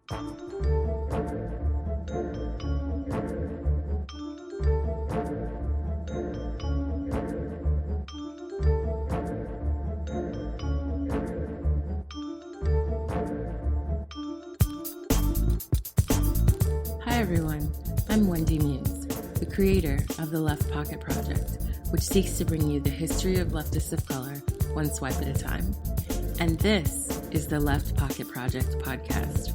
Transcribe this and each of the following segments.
Hi everyone, I'm Wendy Muse, the creator of the LeftPOC Project, which seeks to bring you the history of leftists of color one swipe at a time. And this is the LeftPOC Project podcast.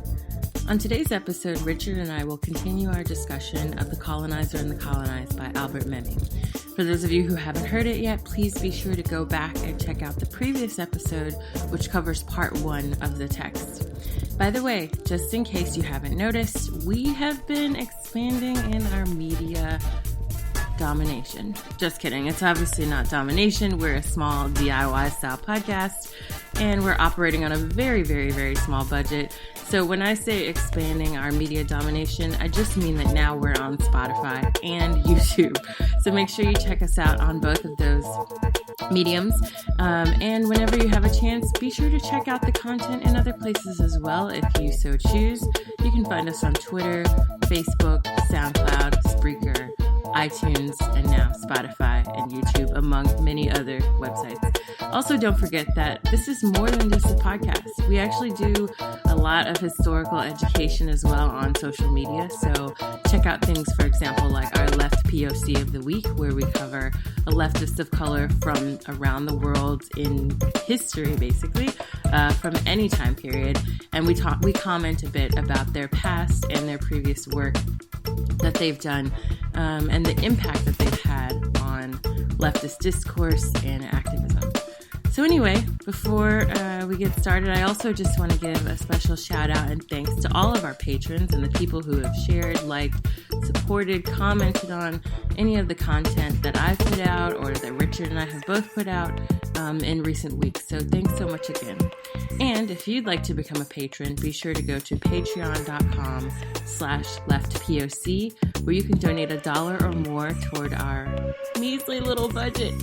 On today's episode, Richard and I will continue our discussion of The Colonizer and the Colonized by Albert Memmi. For those of you who haven't heard it yet, please be sure to go back and check out the previous episode, which covers part 1 of the text. By the way, just in case you haven't noticed, we have been expanding in our media domination. Just kidding. It's obviously not domination. We're a small DIY style podcast and we're operating on a very, very, very small budget. So when I say expanding our media domination, I just mean that now we're on Spotify and YouTube. So make sure you check us out on both of those mediums. And whenever you have a chance, be sure to check out the content in other places as well if you so choose. You can find us on Twitter, Facebook, Soundcloud, Spreaker, iTunes, and now Spotify and YouTube, among many other websites. Also, don't forget that this is more than just a podcast. We actually do a lot of historical education as well on social media. So check out things, for example, like our LeftPOC of the week, where we cover a leftist of color from around the world in history, basically, from any time period. And we comment a bit about their past and their previous work that they've done, and the impact that they've had on leftist discourse and activism. So anyway, before we get started, I also just want to give a special shout out and thanks to all of our patrons and the people who have shared, liked, supported, commented on any of the content that I've put out or that Richard and I have both put out in recent weeks. So thanks so much again. And if you'd like to become a patron, be sure to go to patreon.com/leftpoc, where you can donate $1 or more toward our measly little budget.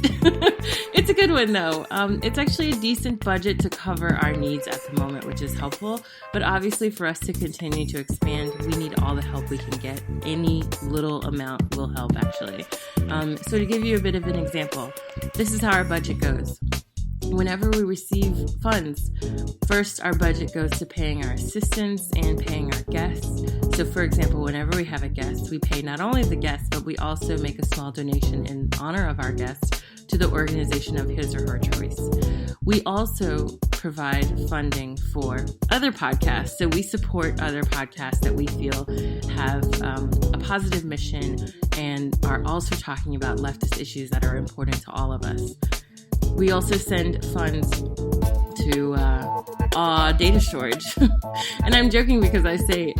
It's a good one though. It's actually a decent budget to cover our needs at the moment, which is helpful. But obviously for us to continue to expand, we need all the help we can get. Any little amount will help actually. So to give you a bit of an example, this is how our budget goes. Whenever we receive funds, first our budget goes to paying our assistants and paying our guests. So for example, whenever we have a guest, we pay not only the guest, but we also make a small donation in honor of our guest to the organization of his or her choice. We also provide funding for other podcasts. So we support other podcasts that we feel have a positive mission and are also talking about leftist issues that are important to all of us. We also send funds to data storage. And I'm joking because I say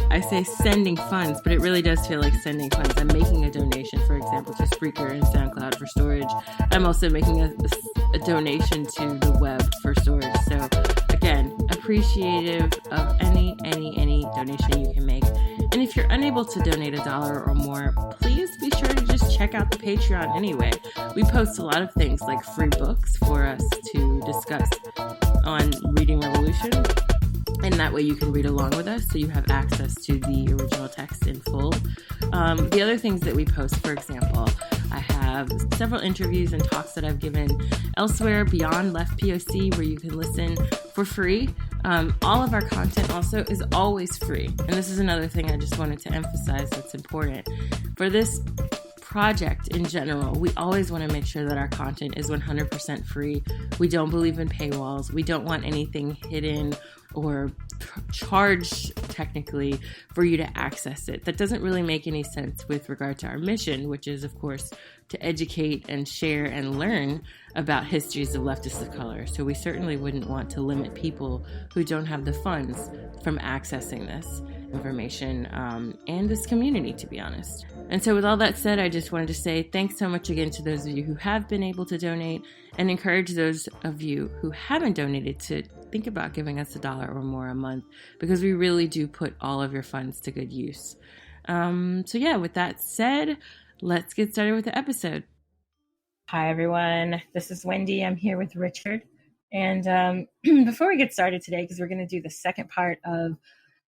sending funds, but it really does feel like sending funds. I'm making a donation, for example, to Spreaker and Soundcloud for storage. I'm also making a donation to the web for storage. So again, appreciative of any donation you can make. And if you're unable to donate $1 or more, please be sure to just check out the Patreon anyway. We post a lot of things like free books for us to discuss on Reading Revolution. And that way you can read along with us so you have access to the original text in full. The other things that we post, for example, I have several interviews and talks that I've given elsewhere beyond LeftPOC where you can listen for free. All of our content also is always free. And this is another thing I just wanted to emphasize that's important. For this project in general, we always want to make sure that our content is 100% free. We don't believe in paywalls. We don't want anything hidden or charged technically for you to access it. That doesn't really make any sense with regard to our mission, which is, of course, to educate and share and learn about histories of leftists of color. So we certainly wouldn't want to limit people who don't have the funds from accessing this information and this community, to be honest. And so with all that said, I just wanted to say thanks so much again to those of you who have been able to donate and encourage those of you who haven't donated to think about giving us $1 or more a month, because we really do put all of your funds to good use. So yeah, with that said, let's get started with the episode. Hi, everyone. This is Wendy. I'm here with Richard. And before we get started today, because we're going to do the second part of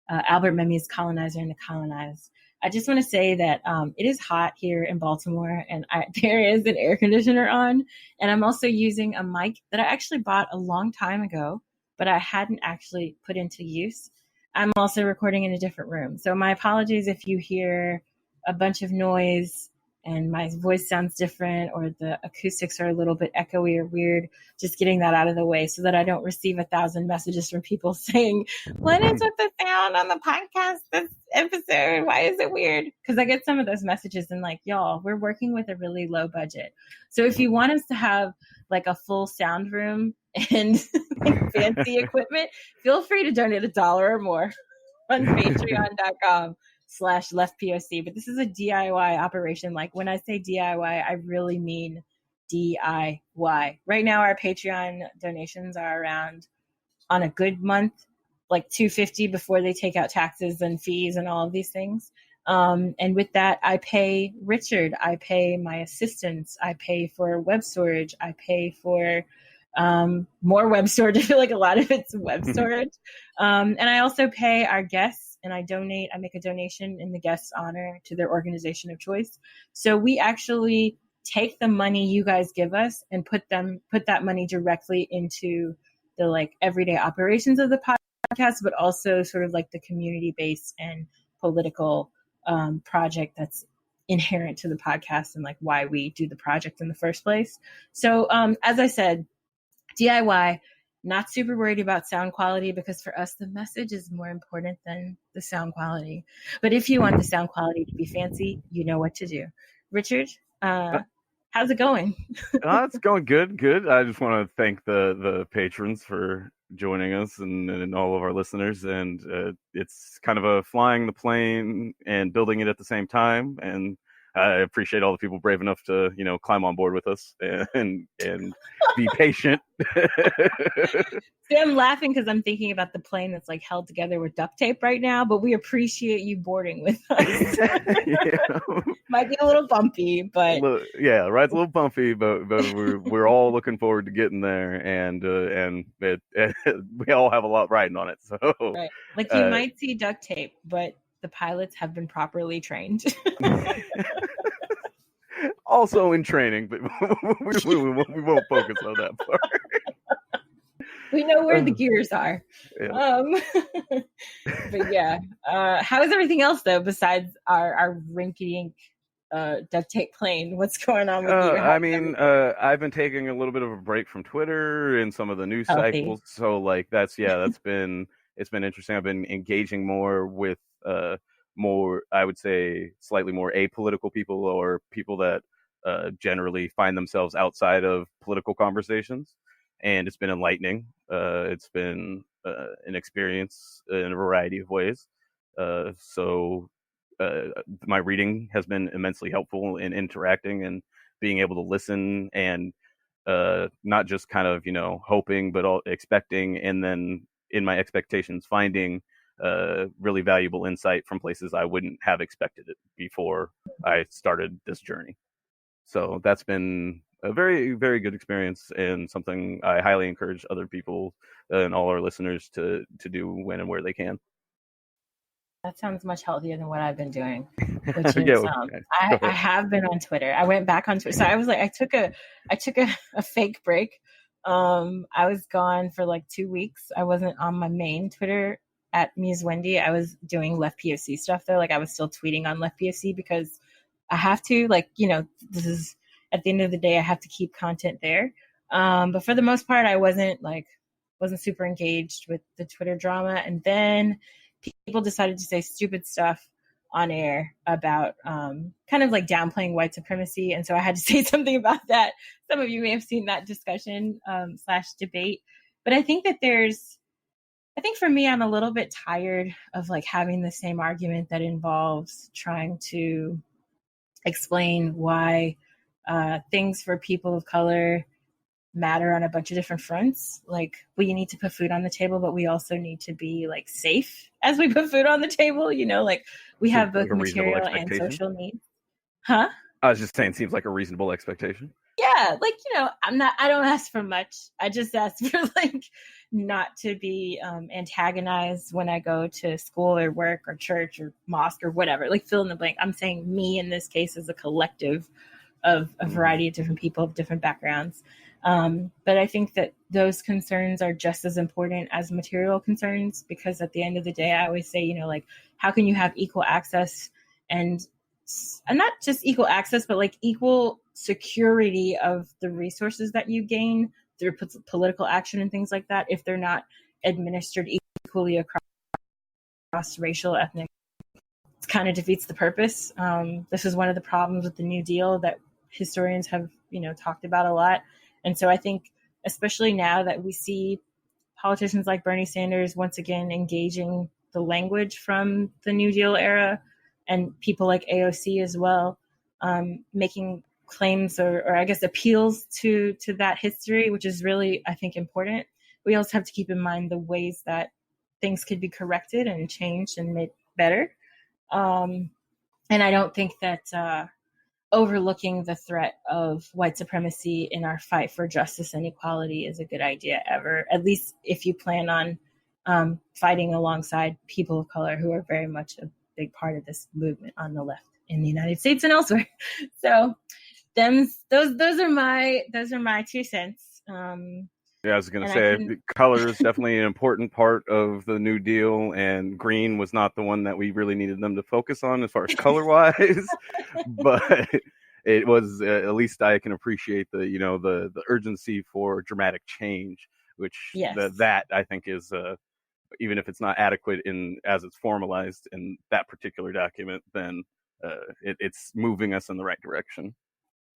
Albert Memmi's Colonizer and the Colonized. I just want to say that it is hot here in Baltimore, and there is an air conditioner on, and I'm also using a mic that I actually bought a long time ago, but I hadn't actually put into use. I'm also recording in a different room. So my apologies if you hear a bunch of noise and my voice sounds different or the acoustics are a little bit echoey or weird. Just getting that out of the way so that I don't receive 1,000 messages from people saying, what is with the sound on the podcast this episode? Why is it weird? Because I get some of those messages and like, y'all, we're working with a really low budget. So if you want us to have like a full sound room and like fancy equipment, feel free to donate $1 or more on patreon.com/LeftPOC. But this is a DIY operation. Like when I say DIY, I really mean DIY. Right now, our Patreon donations are around, on a good month, like $250 before they take out taxes and fees and all of these things. And with that, I pay Richard, I pay my assistants, I pay for web storage, I pay for more web storage. I feel like a lot of it's web storage. And I also pay our guests, and I make a donation in the guest's honor to their organization of choice. So we actually take the money you guys give us and put that money directly into the like everyday operations of the podcast, but also sort of like the community based and political project that's inherent to the podcast and like why we do the project in the first place. So as I said, DIY, not super worried about sound quality because for us, the message is more important than the sound quality. But if you want the sound quality to be fancy, you know what to do. Richard, how's it going? It's going good. I just want to thank the patrons for joining us and all of our listeners. And it's kind of a flying the plane and building it at the same time. And I appreciate all the people brave enough to, climb on board with us and be patient. See, I'm laughing because I'm thinking about the plane that's like held together with duct tape right now, but we appreciate you boarding with us. Might be a little bumpy, but yeah, ride's a little bumpy, but we're all looking forward to getting there, and we all have a lot riding on it. So right. Like you might see duct tape, but the pilots have been properly trained. Also in training, but we won't focus on that part. We know where the gears are. Yeah. But yeah, how is everything else though besides our rinky-dink duct tape plane? What's going on with you? I've been taking a little bit of a break from Twitter and some of the news cycles. So like it's been interesting. I've been engaging more with more, I would say, slightly more apolitical people or people that generally find themselves outside of political conversations. And it's been enlightening. It's been an experience in a variety of ways. So my reading has been immensely helpful in interacting and being able to listen and not just kind of, hoping, but all expecting. And then in my expectations, finding really valuable insight from places I wouldn't have expected it before I started this journey. So that's been a very, very good experience and something I highly encourage other people and all our listeners to do when and where they can. That sounds much healthier than what I've been doing, which is I have been on Twitter. I went back on Twitter. So I was like, I took a fake break. I was gone for like 2 weeks. I wasn't on my main Twitter at Muse Wendy. I was doing LeftPOC stuff though. Like I was still tweeting on LeftPOC because I have to, this is at the end of the day, I have to keep content there. But for the most part, I wasn't super engaged with the Twitter drama. And then people decided to say stupid stuff on air about kind of like downplaying white supremacy. And so I had to say something about that. Some of you may have seen that discussion / debate. But I think for me, I'm a little bit tired of like having the same argument that involves trying to explain why things for people of color matter on a bunch of different fronts. Like we need to put food on the table, but we also need to be like safe as we put food on the table. Like we have both material and social needs. Huh? I was just saying, seems like a reasonable expectation. Yeah, Yeah, like, I don't ask for much. I just ask for like not to be antagonized when I go to school or work or church or mosque or whatever, like fill in the blank. I'm saying me in this case as a collective of a variety of different people of different backgrounds. But I think that those concerns are just as important as material concerns, because at the end of the day, I always say, like, how can you have equal access and not just equal access, but like equal security of the resources that you gain through political action and things like that if they're not administered equally across racial, ethnic. It kind of defeats the purpose. This is one of the problems with the New Deal that historians have, talked about a lot. And so I think, especially now that we see politicians like Bernie Sanders once again engaging the language from the New Deal era, and people like AOC as well, making claims or I guess appeals to that history, which is really, I think, important. We also have to keep in mind the ways that things could be corrected and changed and made better. And I don't think that overlooking the threat of white supremacy in our fight for justice and equality is a good idea ever, at least if you plan on fighting alongside people of color who are very much a big part of this movement on the left in the United States and elsewhere. So those are my 2 cents. Yeah, I was going to say, color is definitely an important part of the New Deal, and green was not the one that we really needed them to focus on as far as color-wise, but it was, at least I can appreciate the urgency for dramatic change, which that I think is, even if it's not adequate as it's formalized in that particular document, then it's moving us in the right direction.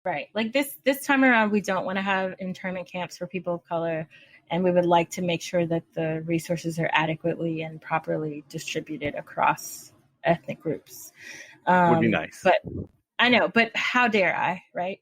Right. Like this time around, we don't want to have internment camps for people of color, and we would like to make sure that the resources are adequately and properly distributed across ethnic groups. Would be nice. But I know, but how dare I, right?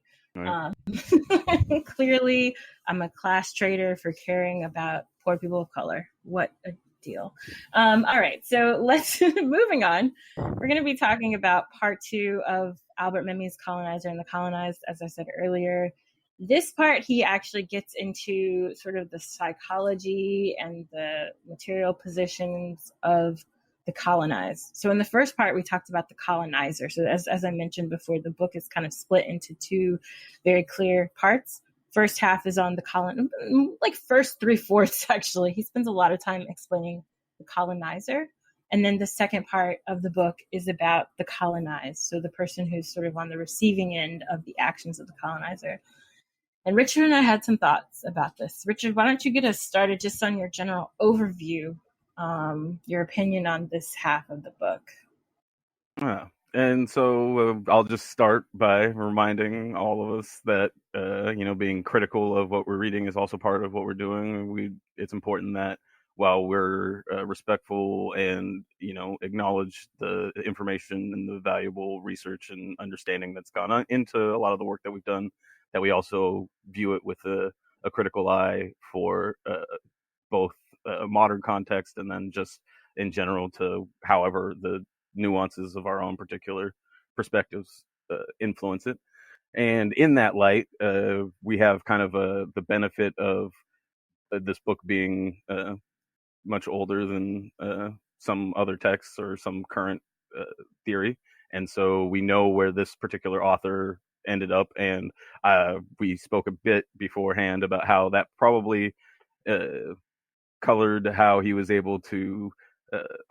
Clearly, I'm a class traitor for caring about poor people of color. What a deal. All right, so let's moving on. We're going to be talking about part 2 of Albert Memmi's Colonizer and the Colonized. As I said earlier, this part he actually gets into sort of the psychology and the material positions of the colonized. So in the first part, we talked about the colonizer. So as I mentioned before, the book is kind of split into 2 very clear parts. First half is on the like first 3/4 actually. He spends a lot of time explaining the colonizer. And then the second part of the book is about the colonized. So the person who's sort of on the receiving end of the actions of the colonizer. And Richard and I had some thoughts about this. Richard, why don't you get us started just on your general overview, your opinion on this half of the book? Yeah. And so I'll just start by reminding all of us that, being critical of what we're reading is also part of what we're doing. It's important that while we're respectful and, acknowledge the information and the valuable research and understanding that's gone on into a lot of the work that we've done, that we also view it with a critical eye for both modern context and then just in general to however the nuances of our own particular perspectives influence it. And in that light, we have kind of the benefit of this book being much older than some other texts or some current theory. And so we know where this particular author ended up. And we spoke a bit beforehand about how that probably colored how he was able to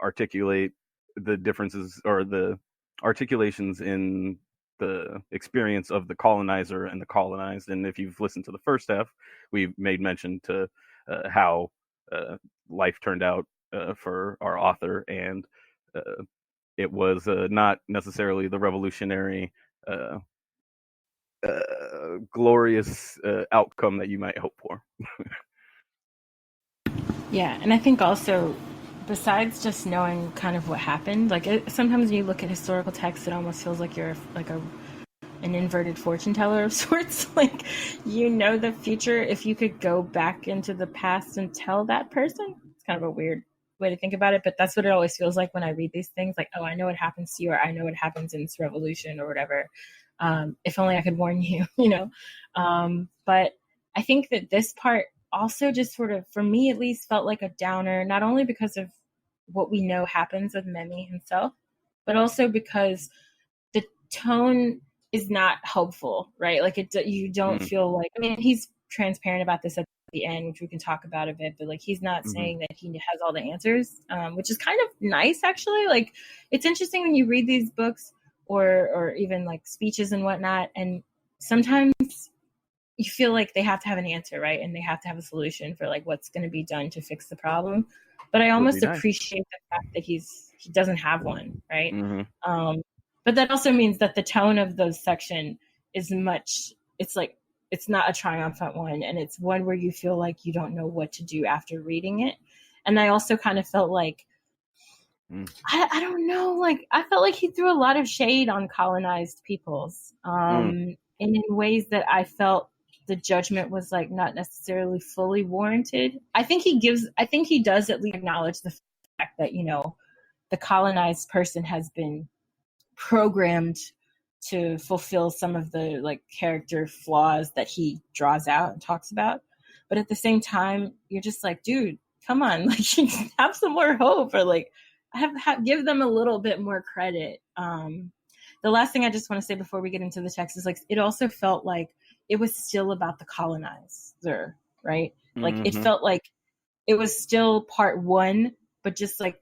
articulate the differences or the articulations in the experience of the colonizer and the colonized. And if you've listened to the first half, we made mention to how life turned out for our author, and it was not necessarily the revolutionary glorious outcome that you might hope for. Yeah, and I think also, besides just knowing kind of what happened, like sometimes when you look at historical texts, it almost feels like you're like an inverted fortune teller of sorts. Like, the future if you could go back into the past and tell that person. It's kind of a weird way to think about it, but that's what it always feels like when I read these things. Like, oh, I know what happens to you, or I know what happens in this revolution or whatever. If only I could warn you, but I think that this part also just sort of, for me at least, felt like a downer, not only because of what we know happens with Memmi himself, but also because the tone is not hopeful, right? Like you don't feel like, I mean, he's transparent about this at the end, which we can talk about a bit, but like he's not saying that he has all the answers, which is kind of nice, actually. Like it's interesting when you read these books or even like speeches and whatnot, and sometimes you feel like they have to have an answer, right? And they have to have a solution for like what's going to be done to fix the problem. But I almost appreciate the fact that he doesn't have one, right? But that also means that the tone of those section is it's like, it's not a triumphant one. And it's one where you feel like you don't know what to do after reading it. And I also kind of felt like, I don't know, like I felt like he threw a lot of shade on colonized peoples, and in ways that I felt the judgment was like not necessarily fully warranted. I think he does at least acknowledge the fact that, the colonized person has been programmed to fulfill some of the like character flaws that he draws out and talks about. But at the same time, you're just like, dude, come on, like have some more hope, or like give them a little bit more credit. The last thing I just want to say before we get into the text is like, it also felt like it was still about the colonizer, right? Like it felt like it was still part one, but just like,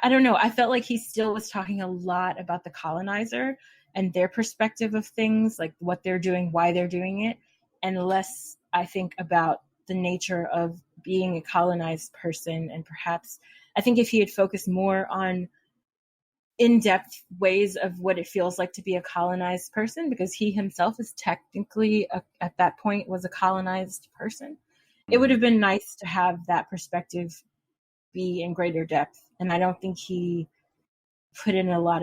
I don't know. I felt like he still was talking a lot about the colonizer and their perspective of things, like what they're doing, why they're doing it, and less, I think, about the nature of being a colonized person. And perhaps, I think if he had focused more on in-depth ways of what it feels like to be a colonized person, because he himself is technically, at that point, was a colonized person, it would have been nice to have that perspective be in greater depth. And I don't think he put in a lot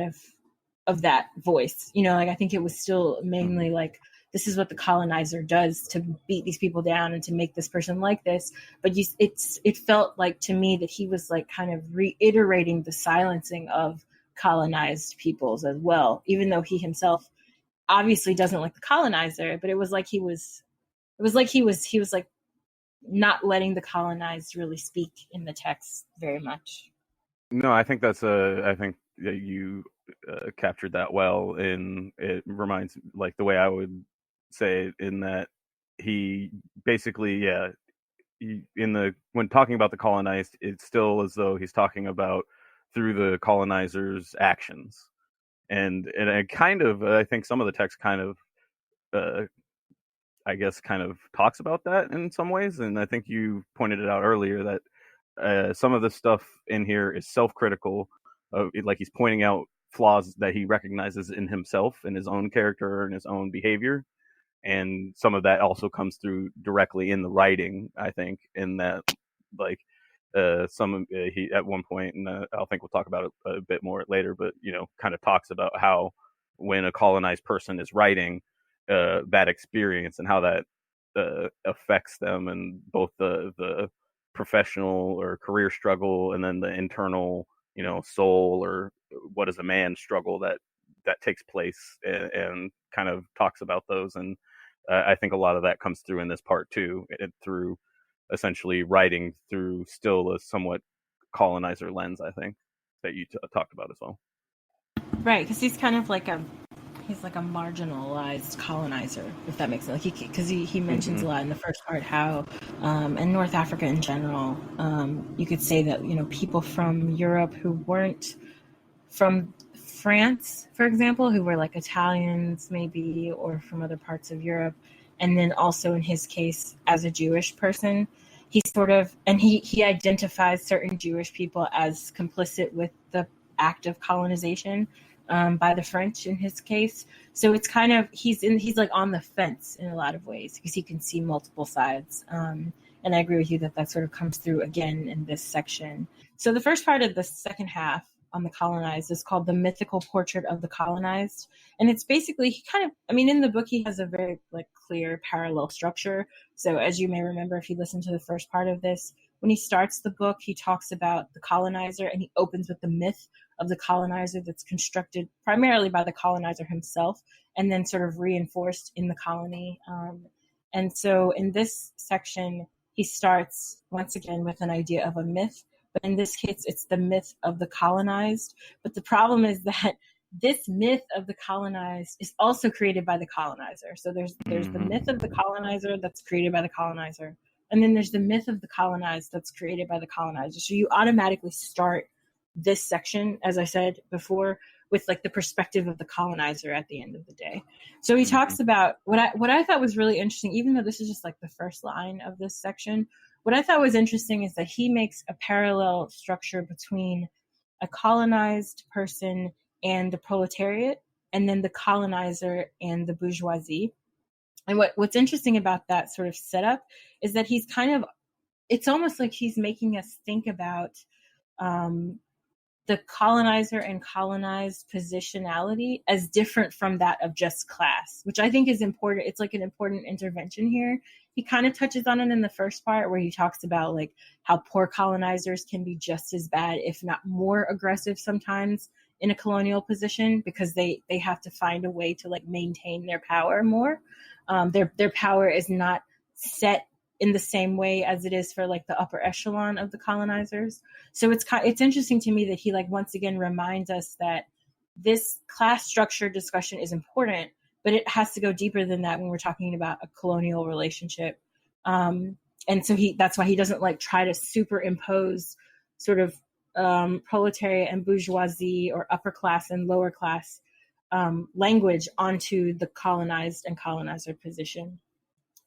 of that voice, like I think it was still mainly like, this is what the colonizer does to beat these people down and to make this person like this. But it felt like to me that he was like kind of reiterating the silencing of colonized peoples as well, even though he himself obviously doesn't like the colonizer. But it was like he was like not letting the colonized really speak in the text very much. No, I think I think that you captured that well. It reminds, like, the way I would say it, in that he basically, when talking about the colonized, it's still as though he's talking about through the colonizer's actions. And it kind of, I think some of the text kind of, I guess, kind of talks about that in some ways. And I think you pointed it out earlier that some of the stuff in here is self-critical, like he's pointing out flaws that he recognizes in himself, in his own character and his own behavior, and some of that also comes through directly in the writing, I think, in that, like, he at one point, and I think we'll talk about it a bit more later, but kind of talks about how when a colonized person is writing that experience and how that affects them, and both the professional or career struggle, and then the internal, soul, or what is a man struggle that takes place, and kind of talks about those. And I think a lot of that comes through in this part too, through essentially writing through still a somewhat colonizer lens, I think, that you talked about as well. Right, because he's kind of like he's like a marginalized colonizer, if that makes sense. Because he mentions a lot in the first part how, in North Africa in general, you could say that, people from Europe who weren't from France, for example, who were like Italians maybe, or from other parts of Europe, and then also in his case as a Jewish person, he sort of, and he identifies certain Jewish people as complicit with the act of colonization by the French in his case. So it's kind of, he's like on the fence in a lot of ways, because he can see multiple sides. And I agree with you that sort of comes through again in this section. So the first part of the second half on the colonized is called The Mythical Portrait of the Colonized. And it's basically, he kind of, in the book, he has a very like clear parallel structure. So as you may remember, if you listen to the first part of this, when he starts the book, he talks about the colonizer, and he opens with the myth of the colonizer that's constructed primarily by the colonizer himself and then sort of reinforced in the colony. And so in this section, he starts once again with an idea of a myth, but in this case, it's the myth of the colonized. But the problem is that this myth of the colonized is also created by the colonizer. So there's the myth of the colonizer that's created by the colonizer, and then there's the myth of the colonized that's created by the colonizer. So you automatically start this section, as I said before, with like the perspective of the colonizer at the end of the day. So he talks about what I thought was really interesting, even though this is just like the first line of this section. What I thought was interesting is that he makes a parallel structure between a colonized person and the proletariat, and then the colonizer and the bourgeoisie. And what's interesting about that sort of setup is that he's kind of, it's almost like he's making us think about the colonizer and colonized positionality as different from that of just class, which I think is important. It's like an important intervention here. He kind of touches on it in the first part where he talks about like how poor colonizers can be just as bad, if not more aggressive sometimes in a colonial position, because they have to find a way to like maintain their power more. Their power is not set in the same way as it is for like the upper echelon of the colonizers. So it's interesting to me that he like once again reminds us that this class structure discussion is important, but it has to go deeper than that when we're talking about a colonial relationship. And so that's why he doesn't like try to superimpose sort of proletariat and bourgeoisie or upper class and lower class language onto the colonized and colonizer position.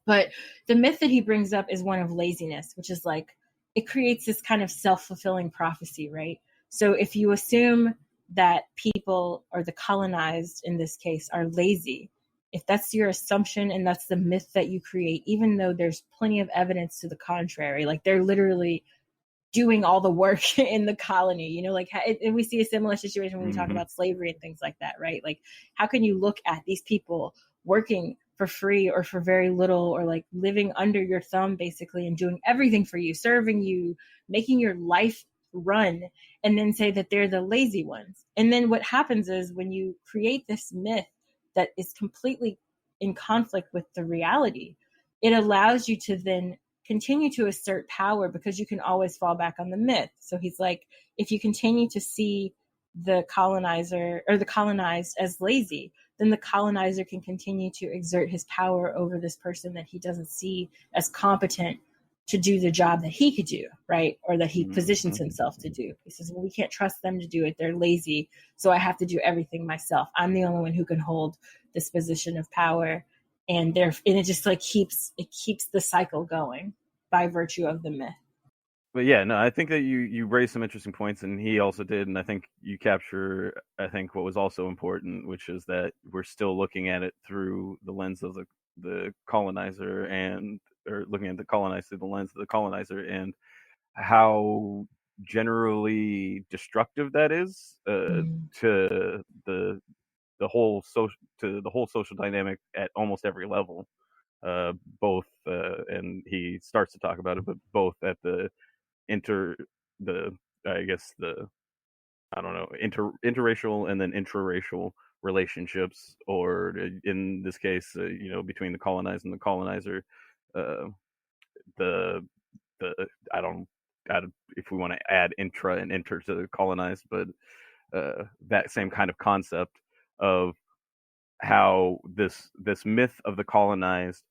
But the myth that he brings up is one of laziness, which is like, it creates this kind of self-fulfilling prophecy, right? So if you assume that people, or the colonized in this case, are lazy, if that's your assumption and that's the myth that you create, even though there's plenty of evidence to the contrary, like they're literally doing all the work in the colony, you know, like, and we see a similar situation when we talk about slavery and things like that, right? Like, how can you look at these people working for free or for very little, or like living under your thumb basically and doing everything for you, serving you, making your life run, and then say that they're the lazy ones? And then what happens is when you create this myth that is completely in conflict with the reality, it allows you to then continue to assert power because you can always fall back on the myth. So he's like, if you continue to see the colonizer or the colonized as lazy, then the colonizer can continue to exert his power over this person that he doesn't see as competent to do the job that he could do, right? Or that he positions himself to do. He says, well, we can't trust them to do it. They're lazy. So I have to do everything myself. I'm the only one who can hold this position of power. And it just like keeps the cycle going by virtue of the myth. But yeah, no, I think that you raised some interesting points, and he also did, and I think you capture, I think, what was also important, which is that we're still looking at it through the lens of the colonizer, or looking at the colonized through the lens of the colonizer, and how generally destructive that is to the whole social dynamic at almost every level. Both, and he starts to talk about it, but both at the interracial and then intraracial relationships, or in this case, between the colonized and the colonizer. If we want to add intra and inter to the colonized, but that same kind of concept of how this myth of the colonized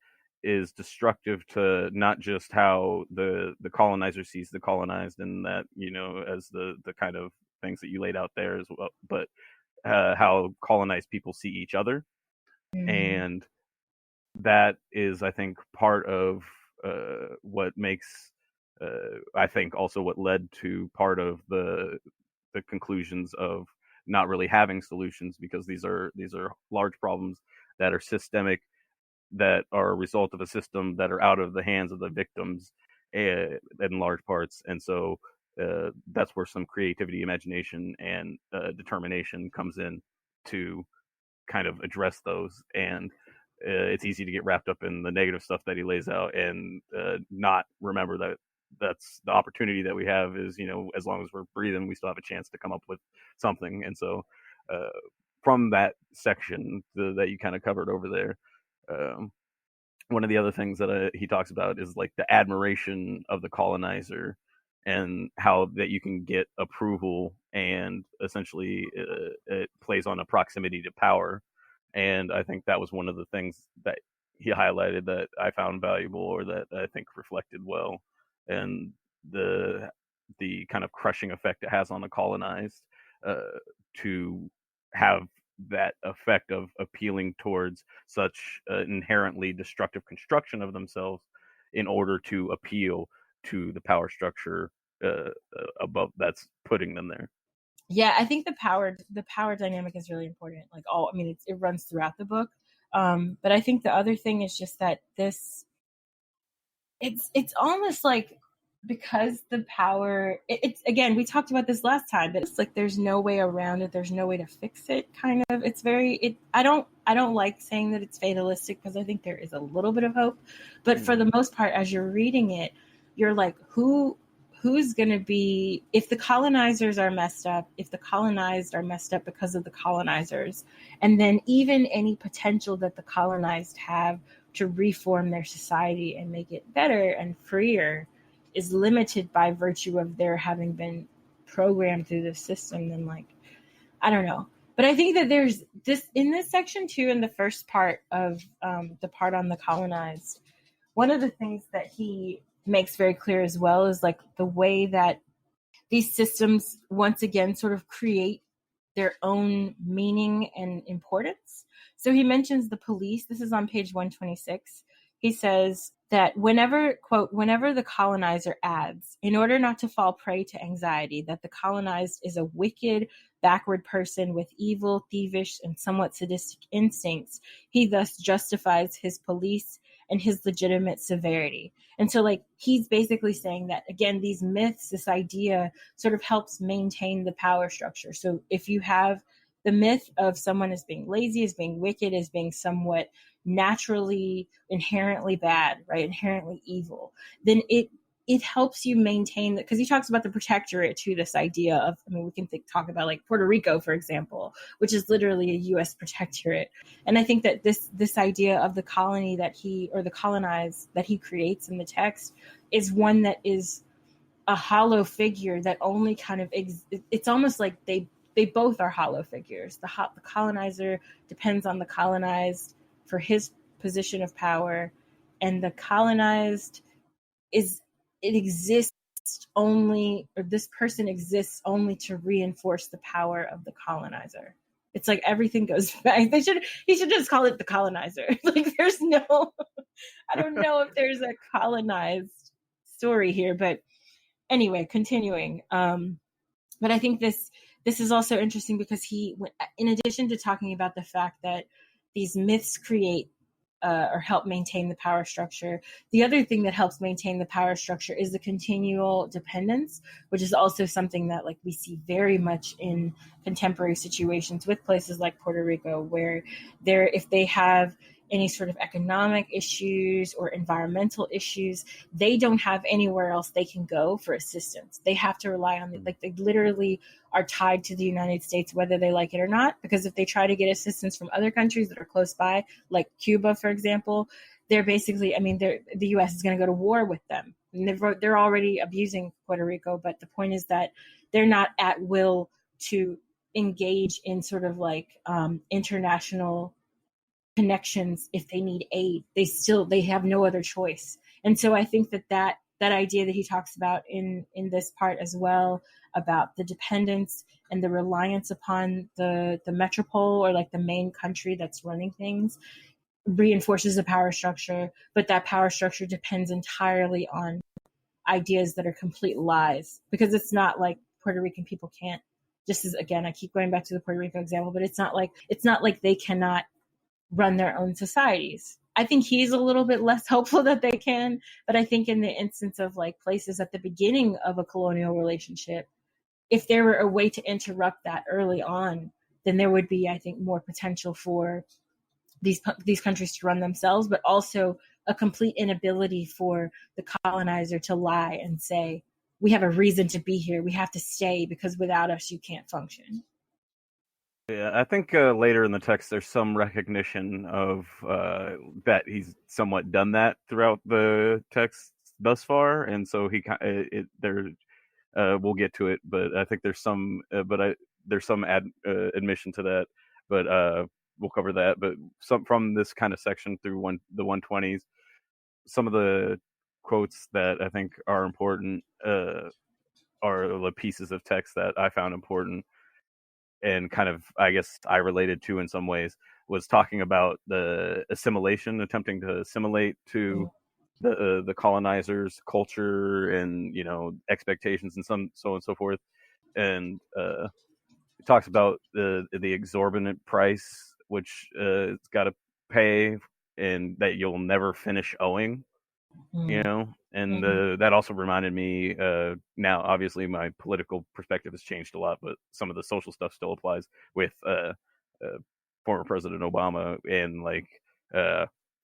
is destructive to not just how the colonizer sees the colonized, and that, as the kind of things that you laid out there as well, but how colonized people see each other. And that is, I think, part of what makes, I think, also what led to part of the conclusions of not really having solutions, because these are large problems that are systemic, that are a result of a system that are out of the hands of the victims in large parts. And so that's where some creativity, imagination, and determination comes in to kind of address those. And it's easy to get wrapped up in the negative stuff that he lays out and not remember that that's the opportunity that we have is, as long as we're breathing, we still have a chance to come up with something. And so from that section that you kind of covered over there, one of the other things that he talks about is like the admiration of the colonizer, and how that you can get approval, and essentially it plays on a proximity to power. And I think that was one of the things that he highlighted that I found valuable, or that I think reflected well, and the kind of crushing effect it has on the colonized, to have that effect of appealing towards such inherently destructive construction of themselves in order to appeal to the power structure above that's putting them there. Yeah, I think the power dynamic is really important. Like it runs throughout the book. But I think the other thing is just that it's almost like, because the power, it's again, we talked about this last time, but it's like there's no way around it. There's no way to fix it. Kind of, it's very. I don't like saying that it's fatalistic, because I think there is a little bit of hope, but for the most part, as you're reading it, you're like, who's going to be, if the colonizers are messed up, if the colonized are messed up because of the colonizers, and then even any potential that the colonized have to reform their society and make it better and freer is limited by virtue of their having been programmed through the system, then like, I don't know. But I think that there's this in this section too, in the first part of the part on the colonized, one of the things that he makes very clear as well is like the way that these systems once again sort of create their own meaning and importance. So he mentions the police. This is on page 126. He says that whenever the colonizer adds, in order not to fall prey to anxiety, that the colonized is a wicked, backward person with evil, thievish, and somewhat sadistic instincts, he thus justifies his police and his legitimate severity. And so like he's basically saying that, again, these myths, this idea sort of helps maintain the power structure. So if you have the myth of someone as being lazy, as being wicked, as being somewhat naturally, inherently bad, right, inherently evil, then it helps you maintain that, because he talks about the protectorate too, this idea of, I mean, we can talk about like Puerto Rico, for example, which is literally a U.S. protectorate. And I think that this idea of the colony the colonized that he creates in the text is one that is a hollow figure that only kind of, it's almost like they both are hollow figures. The colonizer depends on the colonized for his position of power, and the colonized exists only, or this person exists only to reinforce the power of the colonizer. It's like everything goes back. He should just call it the colonizer. Like there's no, I don't know if there's a colonized story here, but anyway, continuing. But I think this is also interesting because he, in addition to talking about the fact that these myths create or help maintain the power structure, the other thing that helps maintain the power structure is the continual dependence, which is also something that like we see very much in contemporary situations with places like Puerto Rico, where if they have any sort of economic issues or environmental issues, they don't have anywhere else they can go for assistance. They have to rely on, like they literally are tied to the United States, whether they like it or not, because if they try to get assistance from other countries that are close by, like Cuba, for example, they're basically, I mean, the U.S. is going to go to war with them. And they're already abusing Puerto Rico, but the point is that they're not at will to engage in sort of like international connections. If they need aid, they have no other choice. And so I think that idea that he talks about in this part as well, about the dependence and the reliance upon the metropole, or like the main country that's running things, reinforces the power structure, but that power structure depends entirely on ideas that are complete lies, because it's not like Puerto Rican people can't, just as, again, I keep going back to the Puerto Rico example, but it's not like they cannot run their own societies. I think he's a little bit less hopeful that they can, but I think in the instance of like places at the beginning of a colonial relationship, if there were a way to interrupt that early on, then there would be, I think, more potential for these countries to run themselves, but also a complete inability for the colonizer to lie and say, we have a reason to be here. We have to stay because without us, you can't function. Yeah, I think later in the text there's some recognition of that he's somewhat done that throughout the text thus far, and so we'll get to it, but I think there's some admission to that, but we'll cover that. But some from this kind of section through the 120s, some of the quotes that I think are important are the pieces of text that I found important and kind of, I guess, I related to in some ways, was talking about the assimilation, attempting to assimilate to the colonizers' culture and, expectations and so on and so forth. And it talks about the exorbitant price which it's got to pay and that you'll never finish owing. And that also reminded me, now obviously my political perspective has changed a lot, but some of the social stuff still applies with former President Obama, and like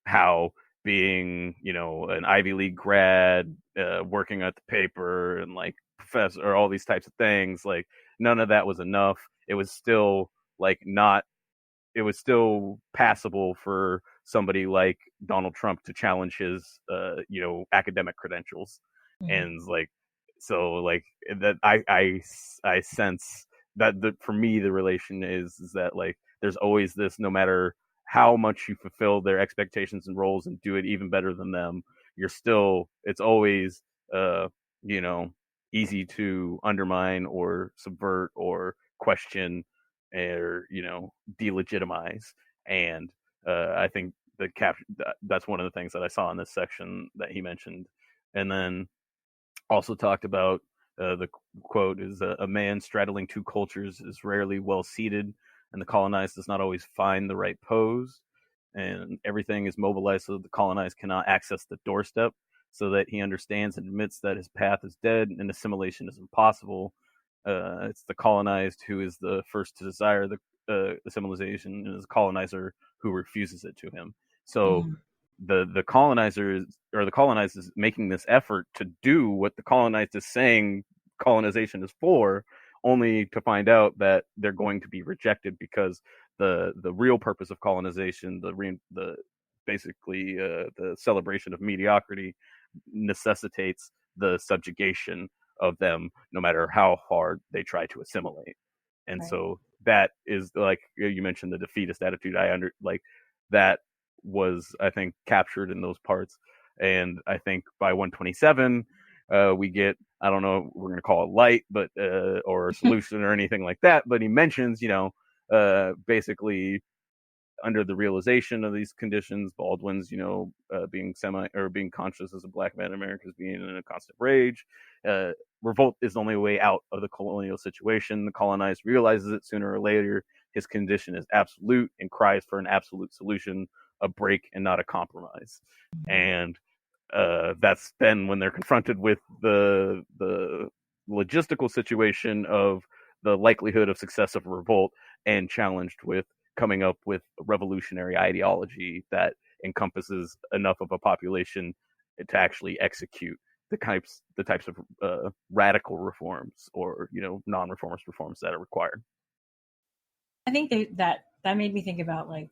how being an Ivy League grad, working at the paper and like professor, or all these types of things, like none of that was enough. It was still it was still passable for somebody like Donald Trump to challenge his, academic credentials. And that I sense that for me, the relation is that like, there's always this, no matter how much you fulfill their expectations and roles and do it even better than them, it's always, easy to undermine or subvert or question or delegitimize. And I think that's one of the things that I saw in this section that he mentioned. And then also talked about the quote is, a man straddling two cultures is rarely well seated, and the colonized does not always find the right pose, and everything is mobilized so that the colonized cannot access the doorstep, so that he understands and admits that his path is dead and assimilation is impossible. It's the colonized who is the first to desire the assimilation, and is a colonizer who refuses it to him. So the colonizer or the colonized is making this effort to do what the colonized is saying colonization is for, only to find out that they're going to be rejected, because the real purpose of colonization, the basically the celebration of mediocrity, necessitates the subjugation of them, no matter how hard they try to assimilate. And so that is, like you mentioned, the defeatist attitude. That was, I think, captured in those parts. And I think by 127, we get, I don't know, we're going to call it light, but or a solution or anything like that. But he mentions, basically, under the realization of these conditions, Baldwin's, being conscious as a black man in America, is being in a constant rage. Revolt is the only way out of the colonial situation. The colonized realizes it sooner or later. His condition is absolute and cries for an absolute solution, a break and not a compromise. And that's then when they're confronted with the logistical situation of the likelihood of success of a revolt, and challenged with coming up with a revolutionary ideology that encompasses enough of a population to actually execute the types of radical reforms, or non-reformist reforms that are required. I think that made me think about, like,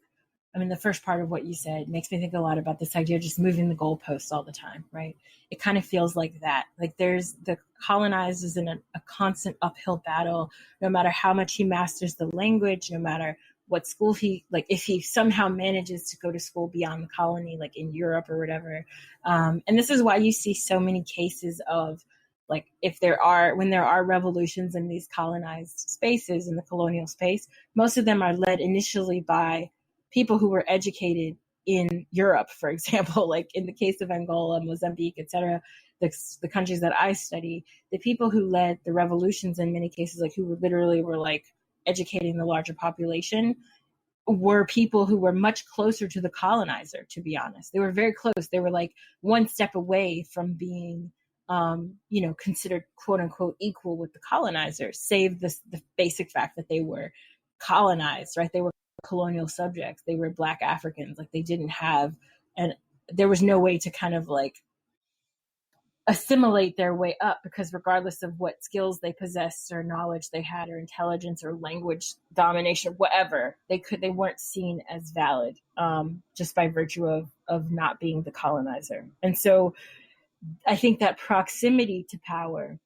I mean, the first part of what you said makes me think a lot about this idea of just moving the goalposts all the time, right? It kind of feels like that. Like, there's the colonized is in a constant uphill battle, no matter how much he masters the language, no matter what school if he somehow manages to go to school beyond the colony, like in Europe or whatever. And this is why you see so many cases of, like, when there are revolutions in these colonized spaces, in the colonial space, most of them are led initially by people who were educated in Europe, for example, like in the case of Angola, Mozambique, etc., the countries that I study, the people who led the revolutions in many cases, like who were like educating the larger population, were people who were much closer to the colonizer, to be honest. They were very close. They were like one step away from being, considered quote unquote equal with the colonizer, save the basic fact that they were colonized, right? They were colonial subjects. They were Black Africans. Like, they didn't have there was no way to kind of like assimilate their way up, because regardless of what skills they possessed or knowledge they had or intelligence or language domination, whatever, they weren't seen as valid, just by virtue of not being the colonizer. And so I think that proximity to power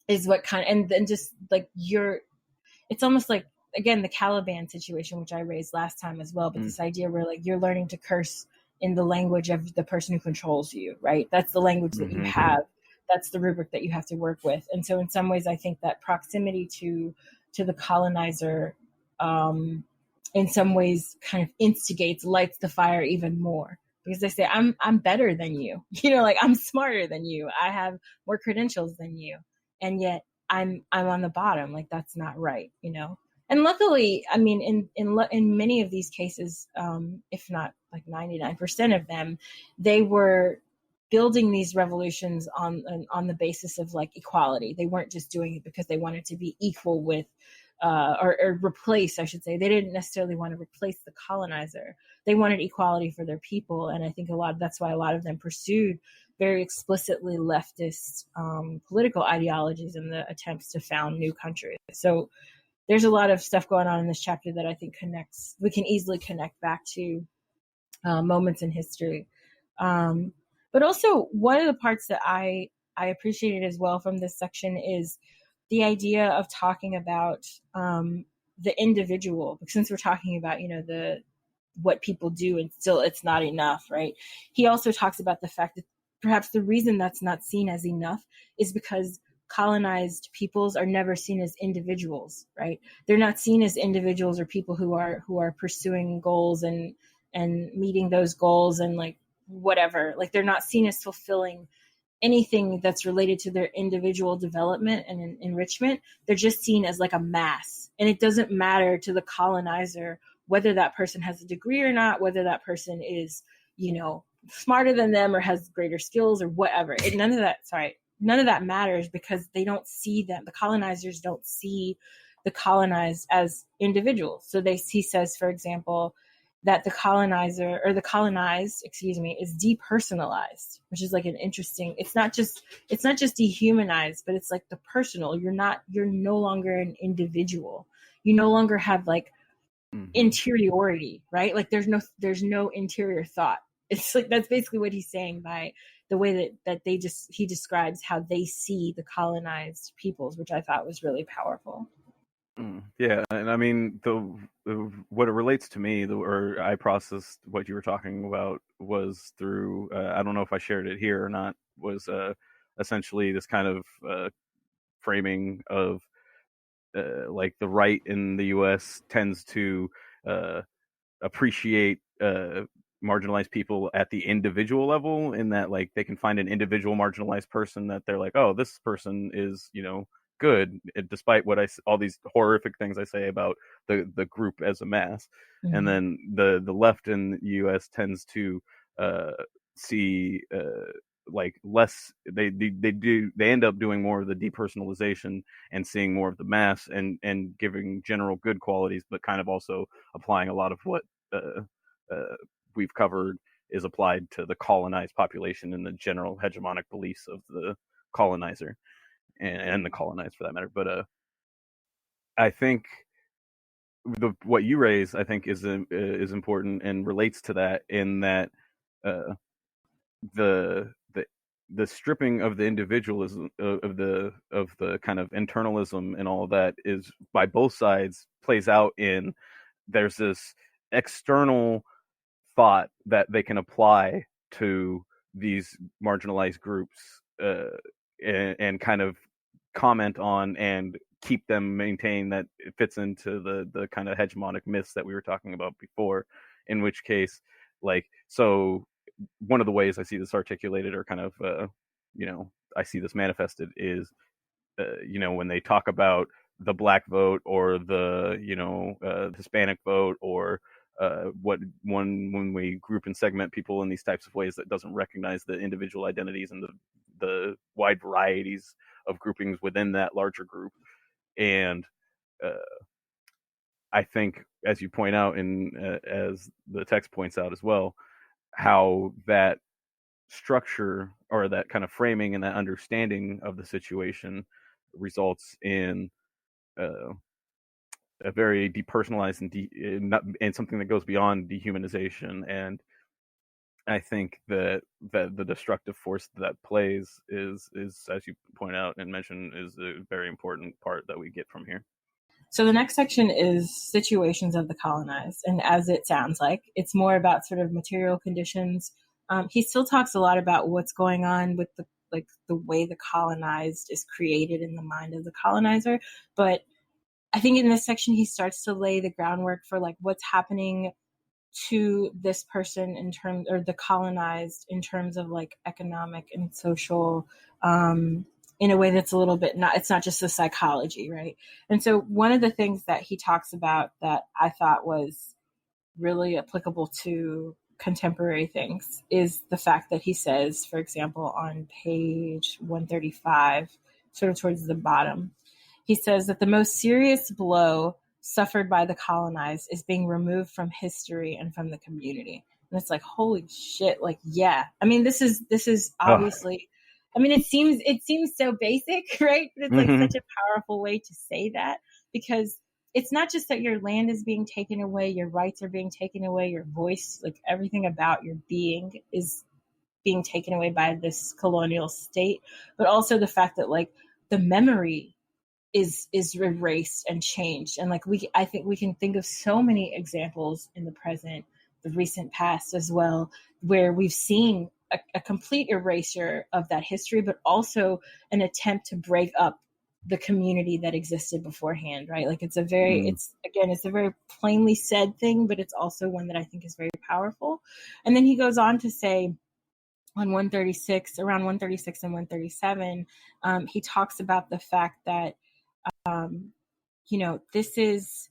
is what and just like it's almost like, again, the Caliban situation, which I raised last time as well, but this idea where like you're learning to curse in the language of the person who controls you, right? That's the language that you have. That's the rubric that you have to work with. And so in some ways, I think that proximity to the colonizer, in some ways kind of lights the fire even more, because they say, I'm better than you, like I'm smarter than you. I have more credentials than you. And yet I'm on the bottom. Like, that's not right, And luckily, I mean, in many of these cases, if not like 99% of them, they were building these revolutions on the basis of like equality. They weren't just doing it because they wanted to be equal with, or replace, I should say. They didn't necessarily want to replace the colonizer. They wanted equality for their people. And I think that's why a lot of them pursued very explicitly leftist political ideologies in the attempts to found new countries. So there's a lot of stuff going on in this chapter that I think we can easily connect back to moments in history. But also, one of the parts that I appreciated as well from this section is the idea of talking about the individual, because since we're talking about, what people do and still it's not enough, right? He also talks about the fact that perhaps the reason that's not seen as enough is because colonized peoples are never seen as individuals, right? They're not seen as individuals or people who are pursuing goals and meeting those goals and like whatever. Like, they're not seen as fulfilling anything that's related to their individual development and enrichment. They're just seen as like a mass. And it doesn't matter to the colonizer whether that person has a degree or not, whether that person is, smarter than them or has greater skills or whatever. None of that matters, because they don't see them. The colonizers don't see the colonized as individuals. So he says, for example, that the colonized, is depersonalized, which is like an interesting, it's not just dehumanized, but it's like the personal. You're no longer an individual. You no longer have like interiority, right? Like there's no interior thought. It's like, that's basically what he's saying by the way that he describes how they see the colonized peoples, which I thought was really powerful. Yeah, and I mean, what it relates to me, or I processed what you were talking about, was through, I don't know if I shared it here or not, was essentially this kind of framing of like the right in the U.S. tends to appreciate marginalized people at the individual level, in that like they can find an individual marginalized person that they're like, oh, this person is, good, despite all these horrific things I say about the group as a mass. And then the left in the U.S. tends to see like less. They end up doing more of the depersonalization and seeing more of the mass and giving general good qualities, but kind of also applying a lot of what we've covered is applied to the colonized population and the general hegemonic beliefs of the colonizer and the colonized, for that matter. But I think what you raise, I think, is important and relates to that, in that the stripping of the individualism, of the kind of internalism and all of that, is by both sides, plays out in there's this external thought that they can apply to these marginalized groups and kind of comment on and keep them maintain that it fits into the kind of hegemonic myths that we were talking about before, in which case, like, so one of the ways I see this articulated, or kind of I see this manifested, is when they talk about the black vote or the Hispanic vote, or when we group and segment people in these types of ways that doesn't recognize the individual identities and the wide varieties of groupings within that larger group. And I think, as you point out, and as the text points out as well, how that structure or that kind of framing and that understanding of the situation results in a very depersonalized and something that goes beyond dehumanization. And I think that the destructive force that plays is, as you point out and mention, is a very important part that we get from here. So the next section is situations of the colonized. And as it sounds like, it's more about sort of material conditions. He still talks a lot about what's going on with the way the colonized is created in the mind of the colonizer. But I think in this section, he starts to lay the groundwork for like what's happening to this person in terms, or the colonized in terms of like economic and social, in a way that's a little bit it's not just the psychology, right? And so one of the things that he talks about that I thought was really applicable to contemporary things is the fact that he says, for example, on page 135, sort of towards the bottom, he says that the most serious blow suffered by the colonized is being removed from history and from the community. And it's like, holy shit, like, yeah. I mean, this is obviously, I mean, it seems so basic, right? But it's like such a powerful way to say that, because it's not just that your land is being taken away, your rights are being taken away, your voice, like everything about your being is being taken away by this colonial state, but also the fact that like the memory is erased and changed. And like I think we can think of so many examples in the present, the recent past as well, where we've seen a complete erasure of that history, but also an attempt to break up the community that existed beforehand, right? Like it's a very plainly said thing, but it's also one that I think is very powerful. And then he goes on to say on around 136 and 137, he talks about the fact that, this is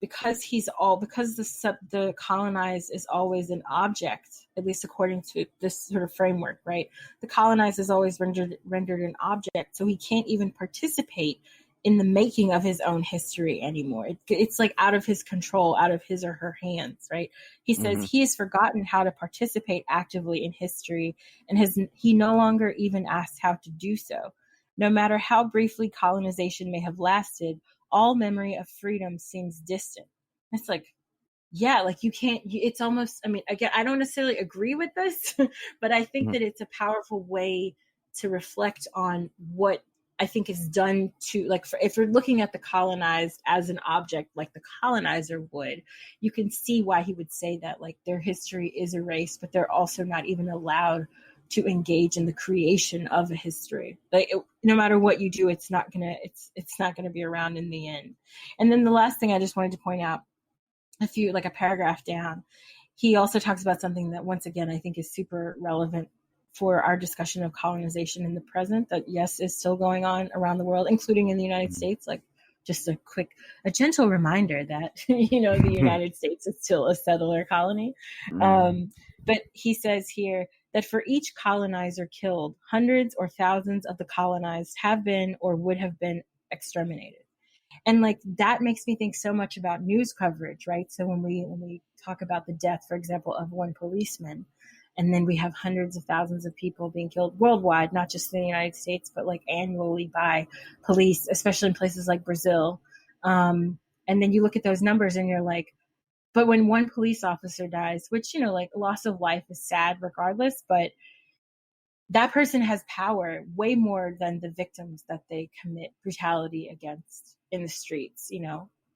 because the colonized is always an object, at least according to this sort of framework, right? The colonized is always rendered an object, so he can't even participate in the making of his own history anymore. It's like out of his control, out of his or her hands, right? He says he has forgotten how to participate actively in history, and he no longer even asks how to do so. No matter how briefly colonization may have lasted, all memory of freedom seems distant. It's like, yeah, like it's almost, I mean, again, I don't necessarily agree with this, but I think that it's a powerful way to reflect on what I think is done to, like, if we're looking at the colonized as an object, like the colonizer would, you can see why he would say that, like, their history is erased, but they're also not even allowed to engage in the creation of a history. Like no matter what you do, it's not gonna be around in the end. And then the last thing I just wanted to point out, a paragraph down, he also talks about something that once again I think is super relevant for our discussion of colonization in the present, that yes, is still going on around the world, including in the United States. Like just a gentle reminder that the United States is still a settler colony. But he says here that for each colonizer killed, hundreds or thousands of the colonized have been or would have been exterminated. And like that makes me think so much about news coverage, right? So when we talk about the death, for example, of one policeman, and then we have hundreds of thousands of people being killed worldwide, not just in the United States, but like annually by police, especially in places like Brazil. And then you look at those numbers and you're like, but when one police officer dies, which, like loss of life is sad regardless, but that person has power way more than the victims that they commit brutality against in the streets,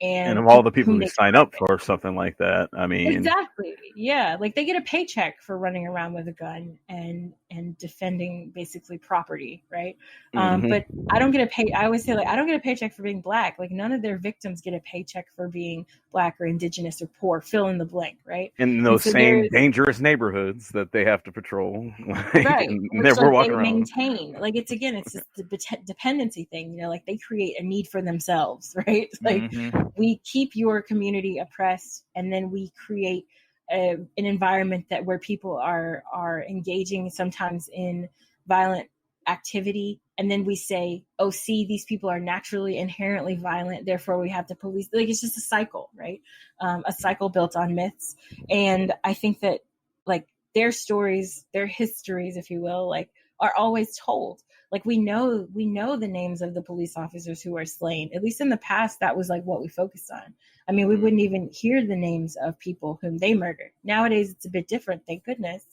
and of all the people who sign up for something like that, I mean, exactly, yeah, like they get a paycheck for running around with a gun and defending basically property, right? But I don't get a pay. I always say, like, I don't get a paycheck for being Black. Like none of their victims get a paycheck for being Black or Indigenous or poor. Fill in the blank, right? In those same dangerous neighborhoods that they have to patrol, right? Never walk around. Maintain, like it's just the dependency thing. Like they create a need for themselves, right? Like we keep your community oppressed, and then we create an environment where people are engaging sometimes in violent activity, and then we say, oh, see, these people are naturally inherently violent, therefore we have to police. Like it's just a cycle, right? A cycle built on myths. And I think that like their stories, their histories, if you will, like, are always told. Like, we know the names of the police officers who are slain. At least in the past, that was like what we focused on. I mean, we wouldn't even hear the names of people whom they murdered. Nowadays, it's a bit different, thank goodness.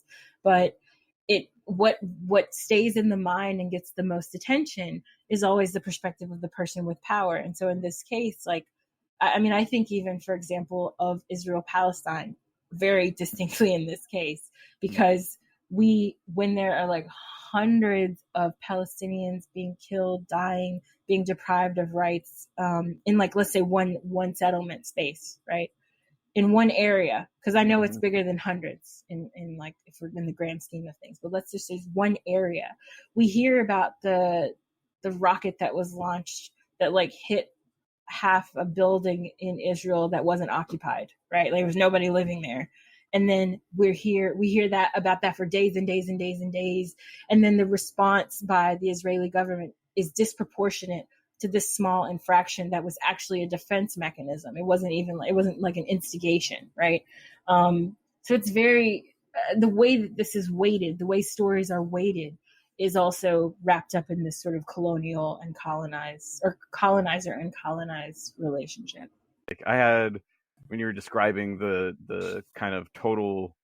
But what stays in the mind and gets the most attention is always the perspective of the person with power. And so in this case, like, I mean, I think even, for example, of Israel-Palestine very distinctly in this case, because when there are like hundreds of Palestinians being killed, dying, being deprived of rights, in, like, let's say one settlement space, right? In one area, because I know it's bigger than hundreds in like, if we're in the grand scheme of things, but let's just say one area. We hear about the rocket that was launched that like hit half a building in Israel that wasn't occupied, right? Like, there was nobody living there. And then we hear that about that for days and days and days and days. And then the response by the Israeli government is disproportionate to this small infraction that was actually a defense mechanism. It wasn't like an instigation, right? So it's very, the way that this is weighted, the way stories are weighted, is also wrapped up in this sort of colonial and colonized, or colonizer and colonized relationship. Like, I had, when you were describing the kind of total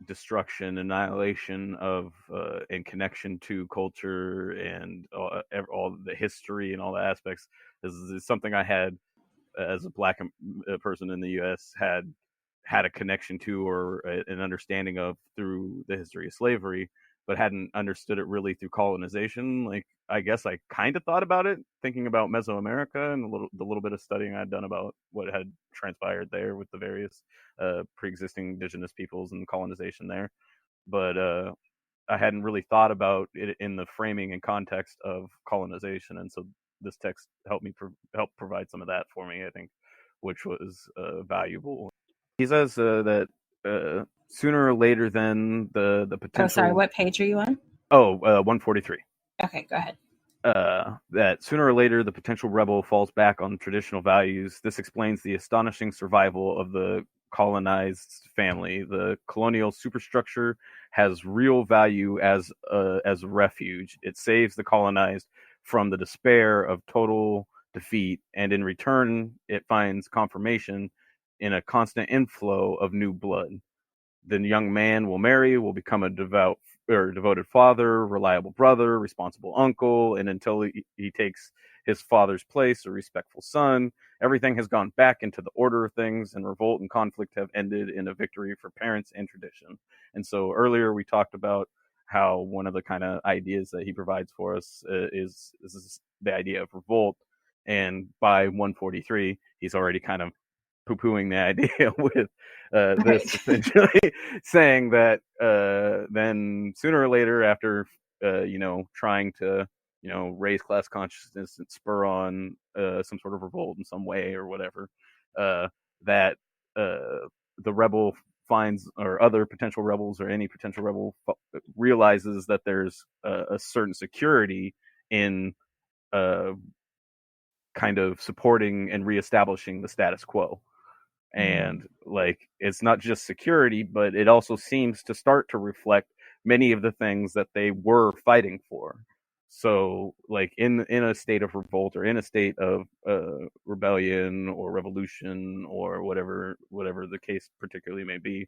destruction, annihilation of in connection to culture and all the history and all the aspects, this is something I had as a Black person in the U.S. had a connection to, or an understanding of, through the history of slavery, but hadn't understood it really through colonization. Like, I guess I kind of thought about it thinking about Mesoamerica and the little bit of studying I'd done about what had transpired there with the various pre-existing indigenous peoples and colonization there. But I hadn't really thought about it in the framing and context of colonization. And so this text helped provide some of that for me, I think, which was valuable. He says that sooner or later than the potential... Oh, sorry, what page are you on? 143. Okay, go ahead. That sooner or later the potential rebel falls back on traditional values. This explains the astonishing survival of the colonized family. The colonial superstructure has real value as a refuge. It saves the colonized from the despair of total defeat, and in return, it finds confirmation in a constant inflow of new blood. The young man will marry, will become a devoted father, reliable brother, responsible uncle, and until he takes his father's place, a respectful son. Everything has gone back into the order of things, and revolt and conflict have ended in a victory for parents and tradition. And so earlier we talked about how one of the kind of ideas that he provides for us is the idea of revolt. And by 143, he's already kind of poo-pooing the idea with this, essentially saying that then sooner or later, after trying to raise class consciousness and spur on some sort of revolt in some way or whatever, that the rebel finds, or other potential rebels, or any potential rebel realizes that there's a certain security in kind of supporting and reestablishing the status quo. And like, it's not just security, but it also seems to start to reflect many of the things that they were fighting for. So like in a state of revolt, or in a state of rebellion or revolution, or whatever the case particularly may be,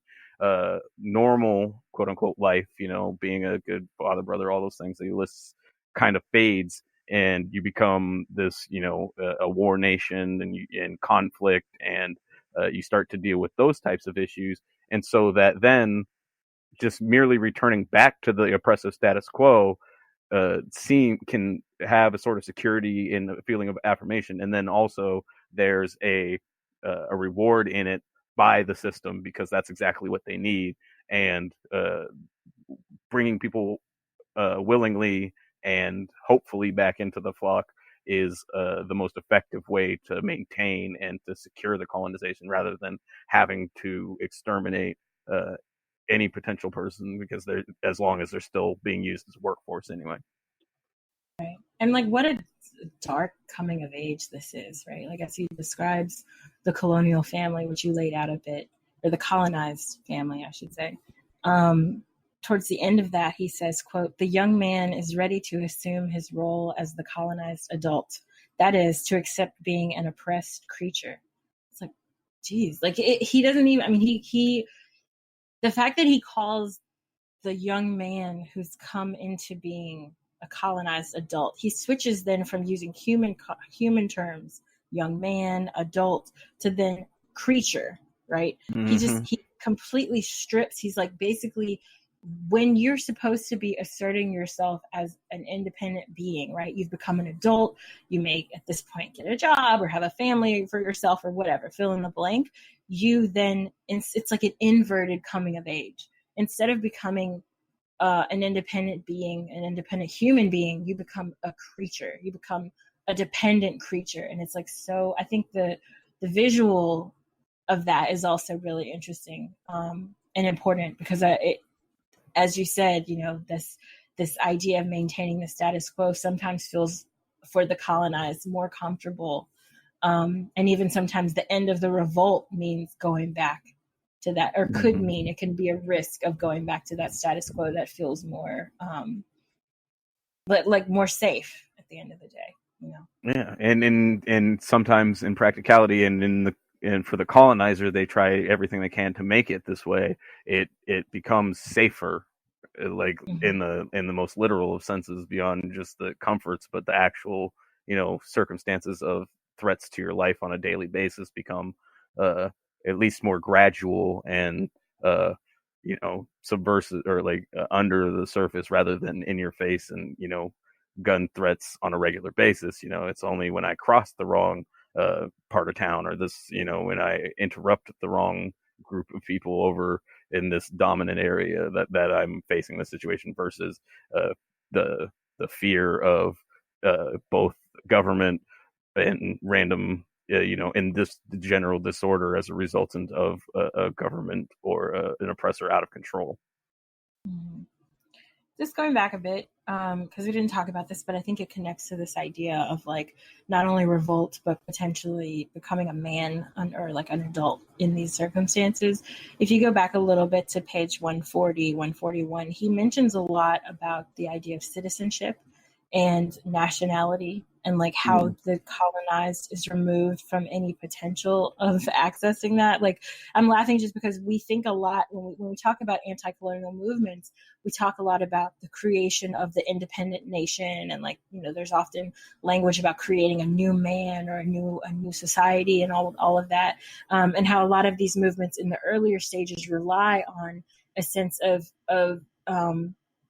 normal quote unquote life, being a good father, brother, all those things that he lists, kind of fades, and you become this, a war nation, and conflict, and you start to deal with those types of issues. And so that then just merely returning back to the oppressive status quo can have a sort of security in a feeling of affirmation. And then also there's a reward in it by the system, because that's exactly what they need. And bringing people willingly and hopefully back into the flock is the most effective way to maintain and to secure the colonization, rather than having to exterminate any potential person, because they're, as long as they're still being used as a workforce anyway. Right. And like, what a dark coming of age this is, right? Like, as he describes the colonial family, which you laid out a bit, or the colonized family, I should say. Towards the end of that, he says, quote, "The young man is ready to assume his role as the colonized adult. That is, to accept being an oppressed creature." It's like, geez, like he doesn't even, I mean, the fact that he calls the young man who's come into being a colonized adult, he switches then from using human terms, young man, adult, to then creature, right? Mm-hmm. He completely strips. He's like, basically, when you're supposed to be asserting yourself as an independent being, right? You've become an adult. You may at this point get a job or have a family for yourself or whatever, fill in the blank. You then, it's like an inverted coming of age. Instead of becoming an independent being, an independent human being, you become a creature. You become a dependent creature. And it's like, so I think the visual of that is also really interesting and important, because as you said, you know, this idea of maintaining the status quo sometimes feels, for the colonized, more comfortable. And even sometimes the end of the revolt means going back to that, or could mean it can be a risk of going back to that status quo that feels more, like more safe at the end of the day, you know? Yeah, and sometimes in practicality and for the colonizer, they try everything they can to make it this way. It becomes safer, like in the most literal of senses, beyond just the comforts, but the actual, you know, circumstances of threats to your life on a daily basis become at least more gradual and you know, subversive, or like under the surface rather than in your face, and, you know, gun threats on a regular basis. You know, it's only when I cross the wrong part of town, or this, you know, when I interrupt the wrong group of people over in this dominant area, that I'm facing the situation, versus the fear of both government and random, you know, in this general disorder as a resultant of a government or an oppressor out of control. Just going back a bit, because we didn't talk about this, but I think it connects to this idea of like not only revolt, but potentially becoming a man or like an adult in these circumstances. If you go back a little bit to page 140, 141, he mentions a lot about the idea of citizenship and nationality, and like how the colonized is removed from any potential of accessing that. Like, I'm laughing just because we think a lot when we talk about anti-colonial movements, we talk a lot about the creation of the independent nation, and like, you know, there's often language about creating a new man or a new society and all of that, and how a lot of these movements in the earlier stages rely on a sense of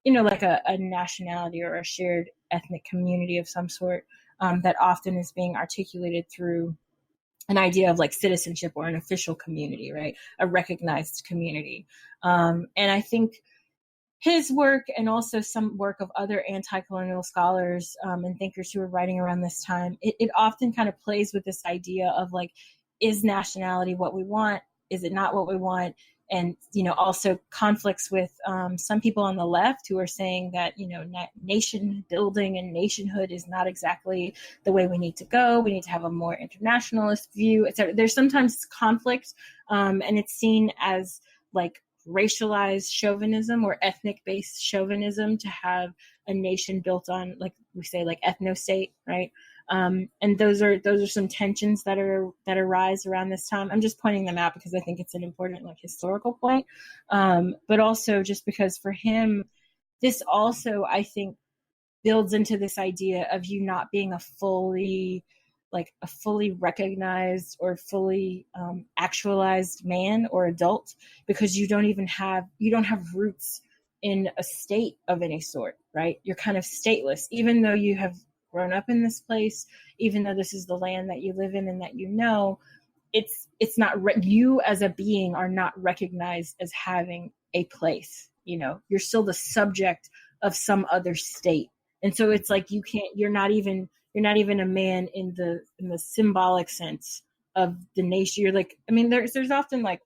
you know, like a nationality or a shared ethnic community of some sort, that often is being articulated through an idea of like citizenship or an official community, right? A recognized community. And I think his work, and also some work of other anti-colonial scholars and thinkers who were writing around this time, it often kind of plays with this idea of like, is nationality what we want? Is it not what we want? And, you know, also conflicts with some people on the left who are saying that, you know, nation building and nationhood is not exactly the way we need to go. We need to have a more internationalist view, etc. There's sometimes conflict, and it's seen as like racialized chauvinism or ethnic-based chauvinism to have a nation built on, like we say, like ethno-state, right? And those are some tensions that arise around this time. I'm just pointing them out because I think it's an important like historical point, but also just because for him, this also, I think, builds into this idea of you not being a fully recognized or fully actualized man or adult, because you don't have roots in a state of any sort, right? You're kind of stateless, even though you have grown up in this place, even though this is the land that you live in and that you know, it's not you as a being are not recognized as having a place. You know, you're still the subject of some other state, and so it's like you're not even a man in the symbolic sense of the nation. You're like, I mean, there's often like,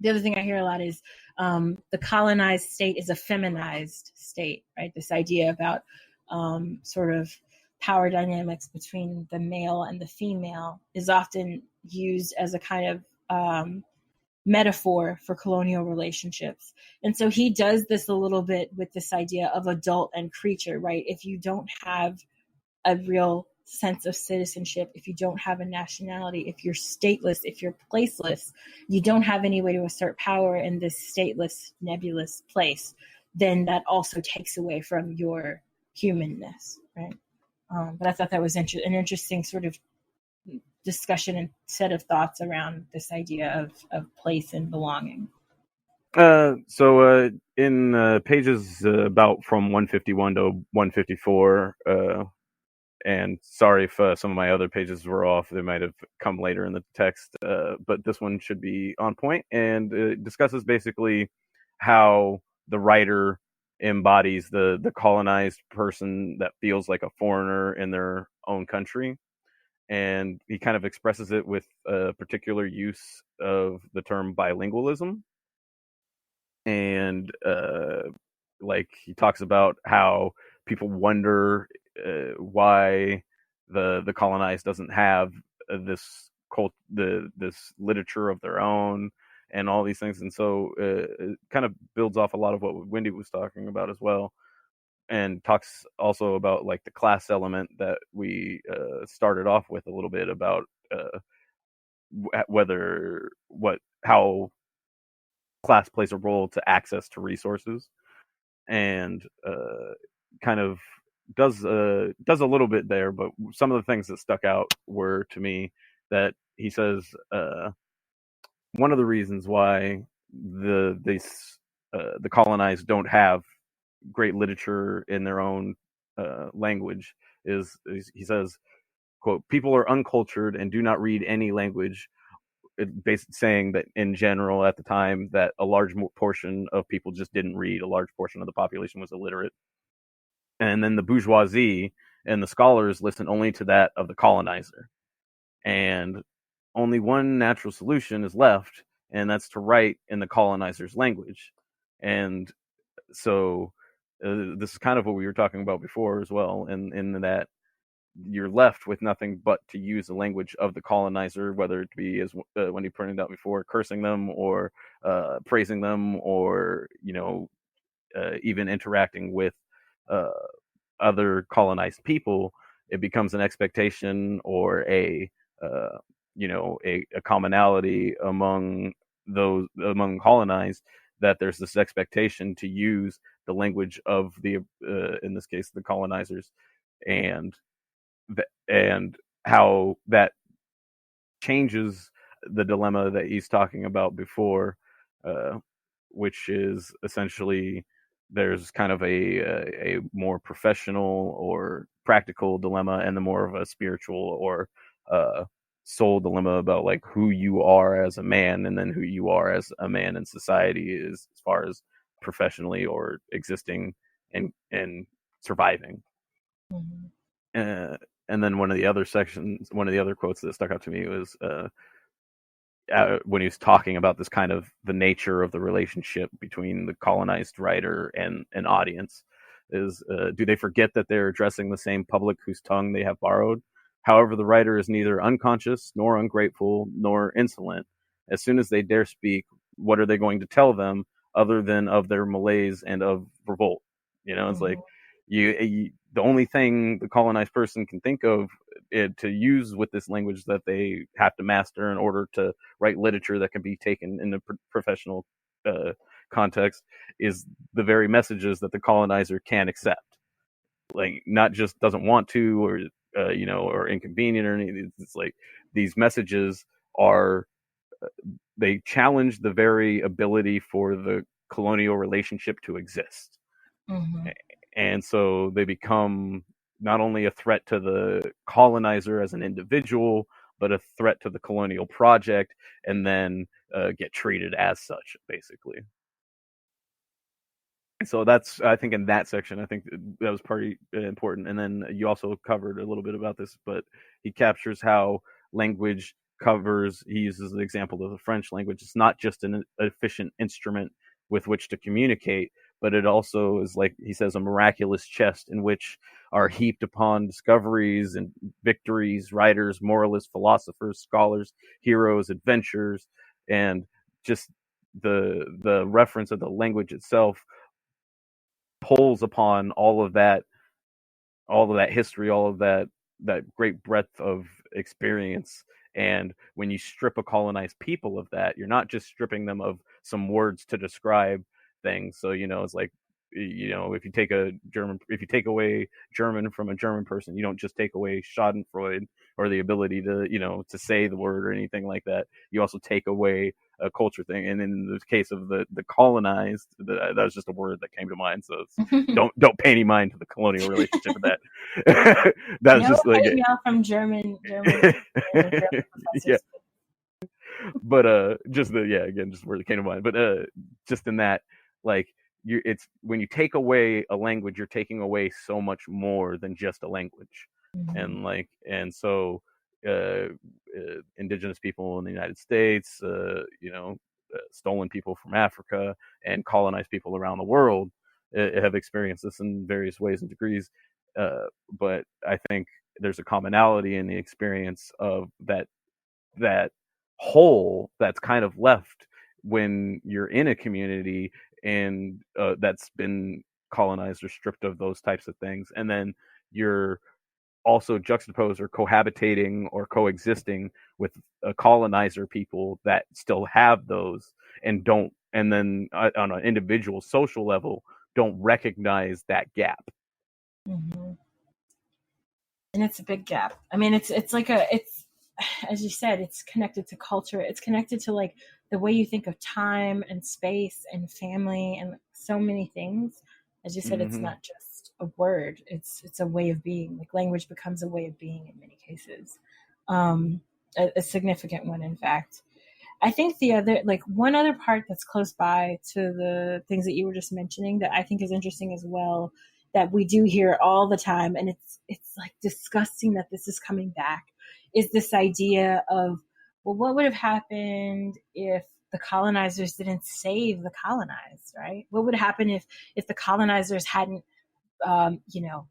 the other thing I hear a lot is the colonized state is a feminized state, right? This idea about sort of power dynamics between the male and the female is often used as a kind of metaphor for colonial relationships. And so he does this a little bit with this idea of adult and creature, right? If you don't have a real sense of citizenship, if you don't have a nationality, if you're stateless, if you're placeless, you don't have any way to assert power in this stateless, nebulous place, then that also takes away from your humanness, right? But I thought that was an interesting sort of discussion and set of thoughts around this idea of place and belonging. So in pages about from 151 to 154, and sorry if some of my other pages were off, they might have come later in the text, but this one should be on point, and it discusses basically how the writer embodies the colonized person that feels like a foreigner in their own country. And he kind of expresses it with a particular use of the term bilingualism. And like he talks about how people wonder why the colonized doesn't have this this literature of their own and all these things. And so it kind of builds off a lot of what Wendy was talking about as well, and talks also about like the class element that we started off with a little bit about how class plays a role to access to resources, and kind of does a little bit there. But some of the things that stuck out were to me that he says one of the reasons why the colonized don't have great literature in their own language is he says, quote, people are uncultured and do not read any language, basically saying that in general at the time that a large portion of people just didn't read, a large portion of the population was illiterate. And then the bourgeoisie and the scholars listen only to that of the colonizer. And only one natural solution is left, and that's to write in the colonizer's language. And so this is kind of what we were talking about before as well, in that you're left with nothing but to use the language of the colonizer, whether it be, as Wendy pointed out before, cursing them or praising them, or even interacting with other colonized people. It becomes an expectation or a commonality among colonized, that there's this expectation to use the language of the in this case the colonizers, and how that changes the dilemma that he's talking about before, which is essentially there's kind of a more professional or practical dilemma, and the more of a spiritual or soul dilemma about like who you are as a man, and then who you are as a man in society, is as far as professionally or existing and surviving. Mm-hmm. And then one of the other quotes that stuck out to me was when he was talking about this kind of the nature of the relationship between the colonized writer and an audience is, do they forget that they're addressing the same public whose tongue they have borrowed? However, the writer is neither unconscious nor ungrateful nor insolent. As soon as they dare speak, what are they going to tell them other than of their malaise and of revolt? It's like the only thing the colonized person can think of to use with this language that they have to master in order to write literature that can be taken in a professional context is the very messages that the colonizer can accept. Like, not just doesn't want to, or or inconvenient or anything. It's like these messages they challenge the very ability for the colonial relationship to exist. Mm-hmm. And so they become not only a threat to the colonizer as an individual, but a threat to the colonial project, and then get treated as such, basically. So that's, I think in that section, I think that was pretty important. And then you also covered a little bit about this, but he captures how language he uses the example of the French language. It's not just an efficient instrument with which to communicate, but it also is, like he says, a miraculous chest in which are heaped upon discoveries and victories, writers, moralists, philosophers, scholars, heroes, adventures, and just the reference of the language itself pulls upon all of that history, all of that great breadth of experience. And when you strip a colonized people of that, you're not just stripping them of some words to describe things. So, it's like, if you take away German from a German person, you don't just take away Schadenfreude or the ability to, to say the word or anything like that. You also take away a culture thing. And in the case of the colonized, that was just a word that came to mind. So don't pay any mind to the colonial relationship of that. That was just like from German yeah. But just again, just word that came to mind. But just in that, like, it's when you take away a language, you're taking away so much more than just a language. And so indigenous people in the United States, stolen people from Africa, and colonized people around the world have experienced this in various ways and degrees. But I think there's a commonality in the experience of that hole that's kind of left when you're in a community and that's been colonized or stripped of those types of things, and then you're also juxtaposed or cohabitating or coexisting with colonizer people that still have those and don't, and then on an individual social level don't recognize that gap. And it's a big gap. I mean, it's like it's, as you said, it's connected to culture. It's connected to like the way you think of time and space and family and so many things. As you said, it's not just a word. It's a way of being. Like language becomes a way of being in many cases. A significant one, in fact. I think one other part that's close by to the things that you were just mentioning that I think is interesting as well, that we do hear all the time, and it's like disgusting that this is coming back, is this idea of, well, what would have happened if the colonizers didn't save the colonized, right? What would happen if the colonizers hadn't,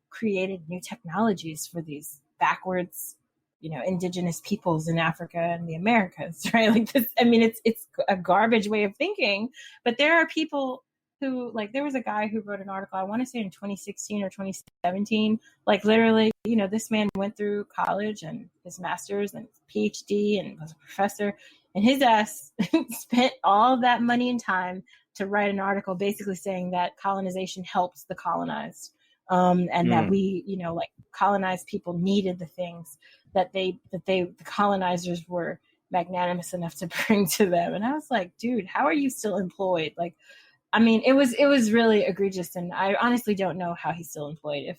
created new technologies for these backwards, indigenous peoples in Africa and the Americas, right? Like this, I mean, it's a garbage way of thinking, but there are people who, like, there was a guy who wrote an article, I want to say in 2016 or 2017, like literally, this man went through college and his master's and PhD and was a professor, and his ass spent all of that money and time to write an article basically saying that colonization helps the colonized. And that we, like colonized people needed the things that the colonizers were magnanimous enough to bring to them. And I was like, dude, how are you still employed? Like, I mean, it was really egregious, and I honestly don't know how he's still employed.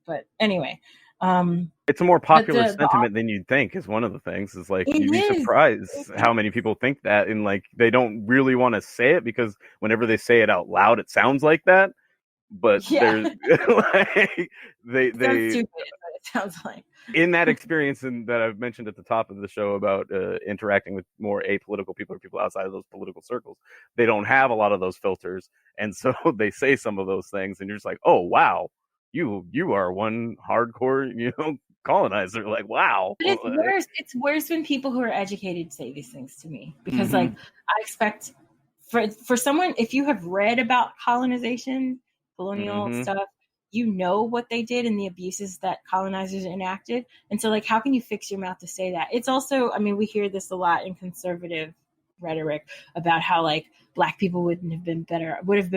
But anyway, it's a more popular sentiment than you'd think. Is one of the things. Is like you'd be surprised how many people think that, and like they don't really want to say it because whenever they say it out loud, it sounds like that. But there's like they stupid, but it sounds like in that experience and that I've mentioned at the top of the show about interacting with more apolitical people or people outside of those political circles, they don't have a lot of those filters, and so they say some of those things, and you're just like, oh wow, you are one hardcore colonizer. Like, wow. But it's worse when people who are educated say these things to me, because like I expect for someone, if you have read about colonization, colonial stuff, what they did and the abuses that colonizers enacted. And so like, how can you fix your mouth to say that? It's also, I mean, we hear this a lot in conservative rhetoric about how like Black people would have been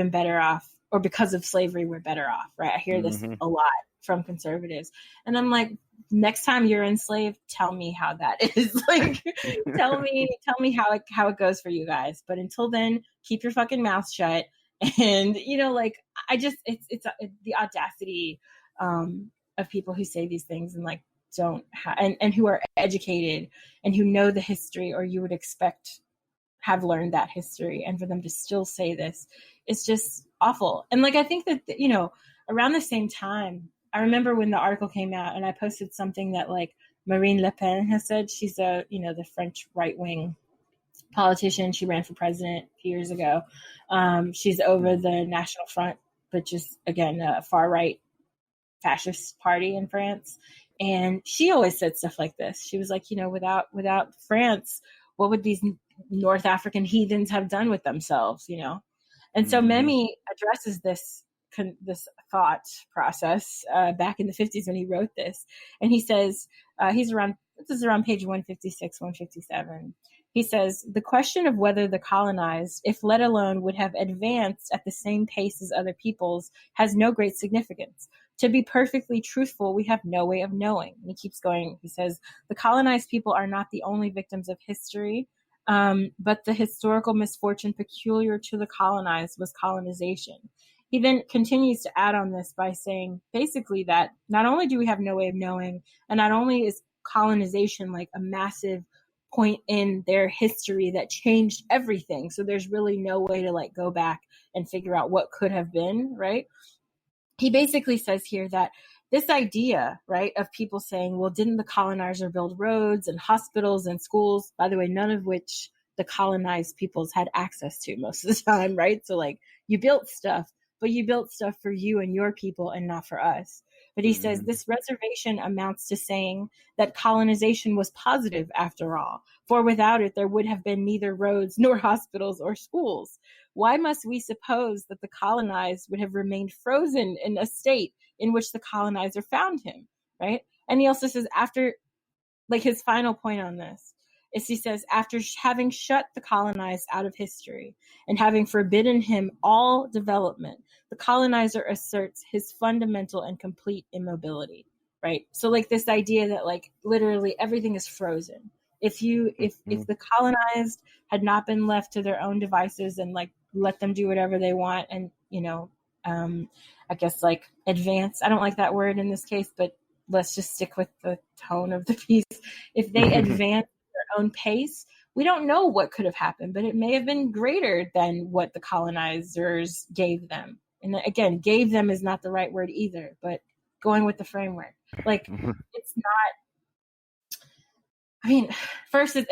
better off, or because of slavery, we're better off, right? I hear this a lot from conservatives. And I'm like, next time you're enslaved, tell me how that is. Like, tell me how it goes for you guys. But until then, keep your fucking mouth shut. And like, I just it's the audacity of people who say these things and like don't and who are educated and who know the history, or you would expect have learned that history, and for them to still say this, it's just awful. And like, I think that around the same time, I remember when the article came out, and I posted something that like Marine Le Pen has said. She's the French right-wing politician. She ran for president a few years ago. She's over the National Front, but just again, a far right fascist party in France. And she always said stuff like this. She was like, without France, what would these North African heathens have done with themselves, And so Memmi addresses this thought process back in the 50s when he wrote this. And he says, this is around page 156, 157. He says, the question of whether the colonized, if let alone, would have advanced at the same pace as other peoples has no great significance. To be perfectly truthful, we have no way of knowing. And he keeps going. He says, the colonized people are not the only victims of history, but the historical misfortune peculiar to the colonized was colonization. He then continues to add on this by saying basically that not only do we have no way of knowing, and not only is colonization like a massive point in their history that changed everything, so there's really no way to like go back and figure out what could have been, right? He basically says here that this idea, right, of people saying, well, didn't the colonizer build roads and hospitals and schools, by the way, none of which the colonized peoples had access to most of the time, right? So like you built stuff, but you built stuff for you and your people and not for us. But he says this reservation amounts to saying that colonization was positive after all, for without it, there would have been neither roads nor hospitals or schools. Why must we suppose that the colonized would have remained frozen in a state in which the colonizer found him, right? And he also says after, like his final point on this, is he says, after having shut the colonized out of history and having forbidden him all development, the colonizer asserts his fundamental and complete immobility, right? So like this idea that like literally everything is frozen. If the colonized had not been left to their own devices and like let them do whatever they want and, I guess like advance, I don't like that word in this case, but let's just stick with the tone of the piece. If they advance their own pace, we don't know what could have happened, but it may have been greater than what the colonizers gave them. And again, gave them is not the right word either, but going with the framework. Like it's not, I mean, first, it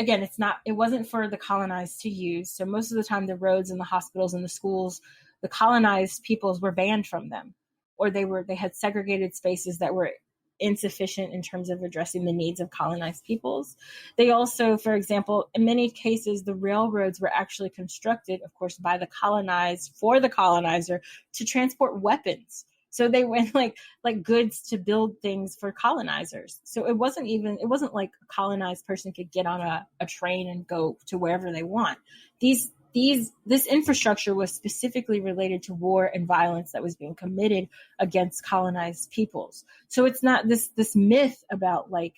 wasn't for the colonized to use. So most of the time the roads and the hospitals and the schools, the colonized peoples were banned from them, or they had segregated spaces that were insufficient in terms of addressing the needs of colonized peoples. They also, for example, in many cases, the railroads were actually constructed, of course, by the colonized for the colonizer to transport weapons. So they went like goods to build things for colonizers. So it wasn't like a colonized person could get on a train and go to wherever they want. This infrastructure was specifically related to war and violence that was being committed against colonized peoples. So it's not this myth about like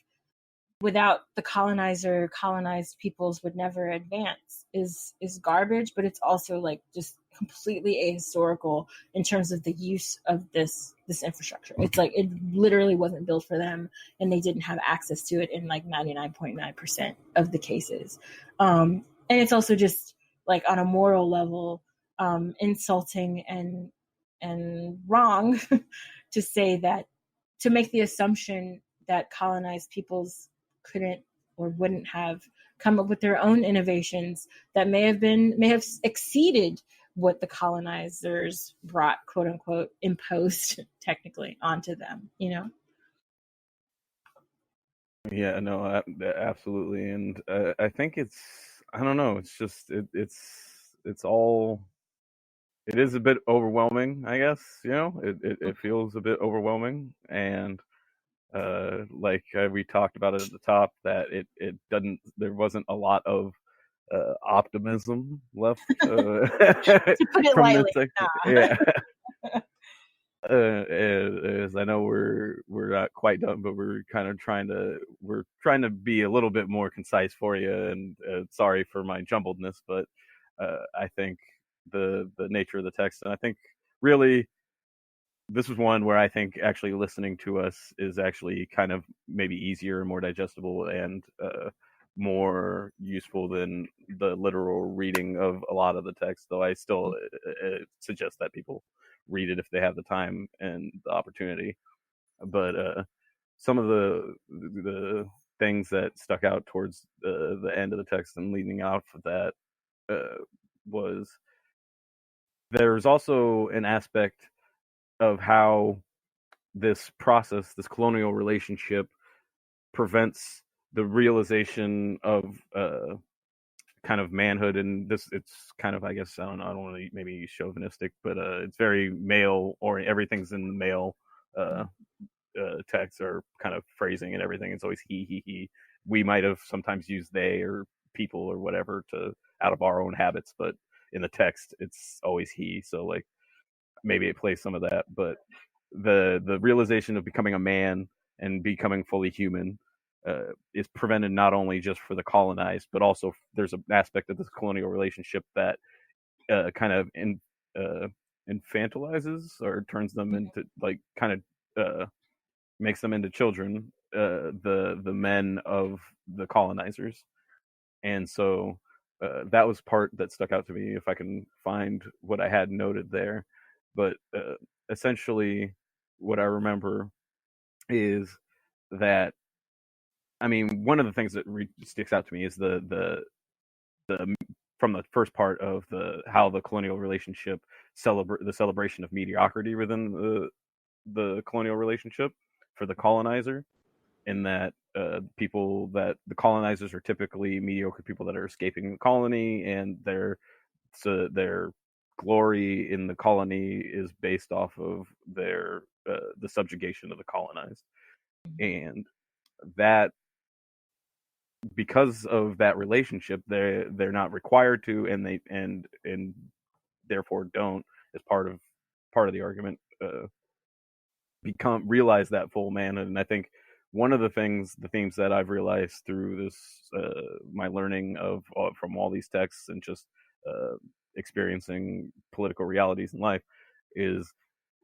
without the colonizer, colonized peoples would never advance is garbage, but it's also like just completely ahistorical in terms of the use of this infrastructure. It's like it literally wasn't built for them and they didn't have access to it in like 99.9% of the cases. And it's also just like on a moral level, insulting and wrong to say that, to make the assumption that colonized peoples couldn't or wouldn't have come up with their own innovations that may have exceeded what the colonizers brought, quote unquote, imposed technically onto them, Yeah, no, absolutely. And I think I don't know, it's just, it is a bit overwhelming, I guess, it feels a bit overwhelming. And like we talked about it at the top, that there wasn't a lot of optimism left to put it lightly. Yeah. As I know we're not quite done, but we're trying to be a little bit more concise for you, and sorry for my jumbledness, but I think the nature of the text, and I think really this was one where I think actually listening to us is actually kind of maybe easier and more digestible and more useful than the literal reading of a lot of the text, though I still suggest that people read it if they have the time and the opportunity. But some of the things that stuck out towards the end of the text and leading out of that was there's also an aspect of how this process, this colonial relationship, prevents the realization of kind of manhood, and it's kind of, I guess, I don't want to maybe chauvinistic, but it's very male, or everything's in the male text or kind of phrasing, and everything. It's always he. We might have sometimes used they or people or whatever to out of our own habits, but in the text it's always he. So like maybe it plays some of that, but the realization of becoming a man and becoming fully human is prevented not only just for the colonized, but also there's an aspect of this colonial relationship that kind of infantilizes or turns them into like kind of makes them into children, the men of the colonizers. And so that was part that stuck out to me, if I can find what I had noted there. But essentially what I remember is that, I mean, one of the things that sticks out to me is the from the first part of how the colonial relationship the celebration of mediocrity within the colonial relationship for the colonizer, in that people that the colonizers are typically mediocre people that are escaping the colony, and their glory in the colony is based off of their the subjugation of the colonized. And that, because of that relationship, they're not required to, and they and therefore don't, as part of the argument, realize that full manhood. And I think one of the themes that I've realized through this my learning of from all these texts and just experiencing political realities in life is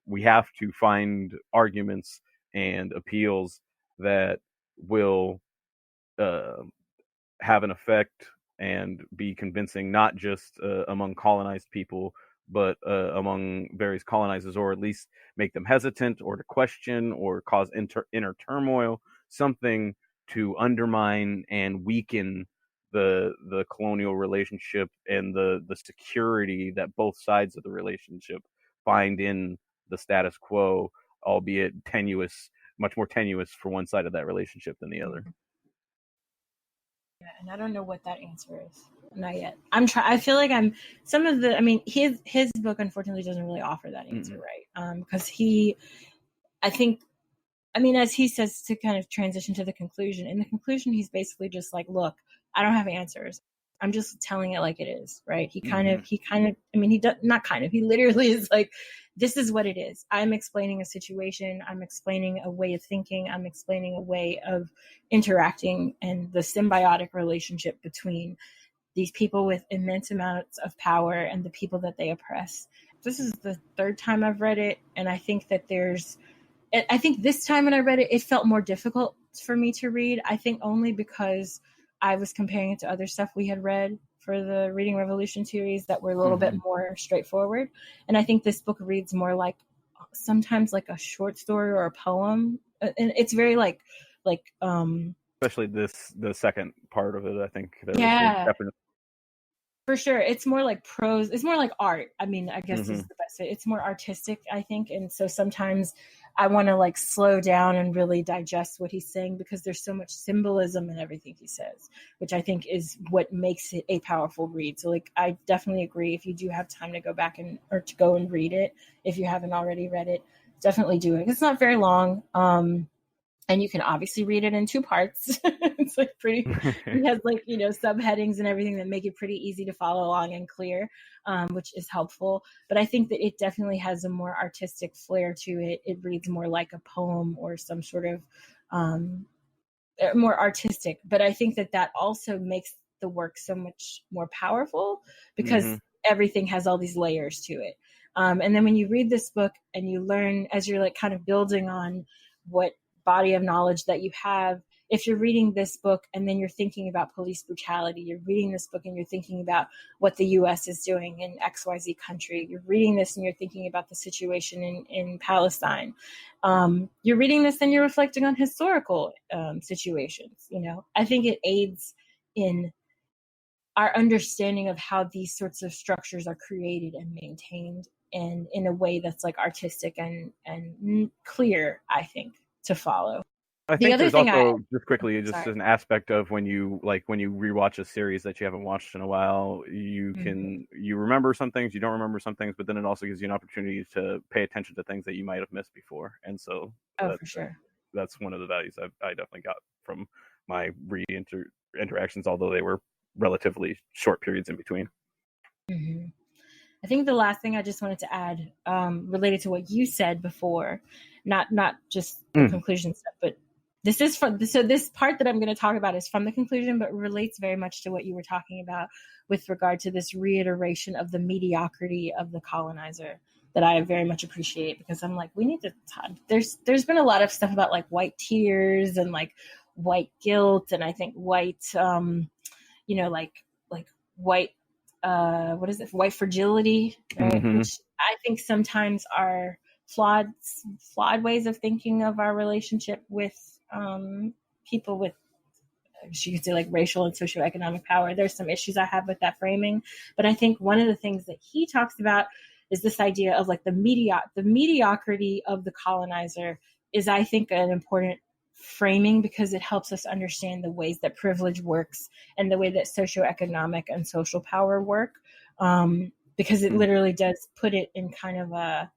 we have to find arguments and appeals that will have an effect and be convincing, not just among colonized people, but among various colonizers, or at least make them hesitant or to question or cause inner turmoil, something to undermine and weaken the colonial relationship and the security that both sides of the relationship find in the status quo, albeit tenuous, much more tenuous for one side of that relationship than the other. Yeah, and I don't know what that answer is. Not yet. I feel like some of the. I mean, his book unfortunately doesn't really offer that answer, right? Because I think, I mean, as he says, to kind of transition to the conclusion. In the conclusion, he's basically just like, look, I don't have answers. I'm just telling it like it is, right? He kind of. I mean, he does not kind of. He literally is like, this is what it is. I'm explaining a situation. I'm explaining a way of thinking. I'm explaining a way of interacting and the symbiotic relationship between these people with immense amounts of power and the people that they oppress. This is the third time I've read it, and I think that I think this time when I read it, it felt more difficult for me to read. I think only because I was comparing it to other stuff we had read for the Reading Revolution series that were a little bit more straightforward. And I think this book reads more like sometimes like a short story or a poem. And it's very like especially the second part of it, I think. Yeah. For sure. It's more like prose. It's more like art. I mean, I guess is the best way. It's more artistic, I think. And so sometimes I want to like slow down and really digest what he's saying, because there's so much symbolism in everything he says, which I think is what makes it a powerful read. So like, I definitely agree. If you do have time to go back or to go and read it, if you haven't already read it, definitely do it. It's not very long. And you can obviously read it in two parts. It's like pretty, it has like, subheadings and everything that make it pretty easy to follow along and clear, which is helpful. But I think that it definitely has a more artistic flair to it. It reads more like a poem or some sort of more artistic. But I think that also makes the work so much more powerful, because everything has all these layers to it. And then when you read this book and you learn, as you're like kind of building on what body of knowledge that you have, if you're reading this book and then you're thinking about police brutality, you're reading this book and you're thinking about what the US is doing in XYZ country, you're reading this and you're thinking about the situation in Palestine, you're reading this and you're reflecting on historical situations. I think it aids in our understanding of how these sorts of structures are created and maintained, and in a way that's like artistic and clear, I think, to follow. I think there's also just quickly sorry. an aspect of when you rewatch a series that you haven't watched in a while, you remember some things, you don't remember some things, but then it also gives you an opportunity to pay attention to things that you might have missed before. And so for sure, that's one of the values I definitely got from my interactions, although they were relatively short periods in between. Mm-hmm. I think the last thing I just wanted to add, related to what you said before, not just the conclusion stuff, but this is this part that I'm going to talk about is from the conclusion, but relates very much to what you were talking about with regard to this reiteration of the mediocrity of the colonizer that I very much appreciate, because I'm like, we need to there's been a lot of stuff about like white tears and like white guilt, and I think white like white white fragility, right? Which I think sometimes are flawed ways of thinking of our relationship with people with, you could say, like racial and socioeconomic power. There's some issues I have with that framing, but I think one of the things that he talks about is this idea of like the mediocrity of the colonizer is, I think, an important framing, because it helps us understand the ways that privilege works and the way that socioeconomic and social power work, because it literally does put it in kind of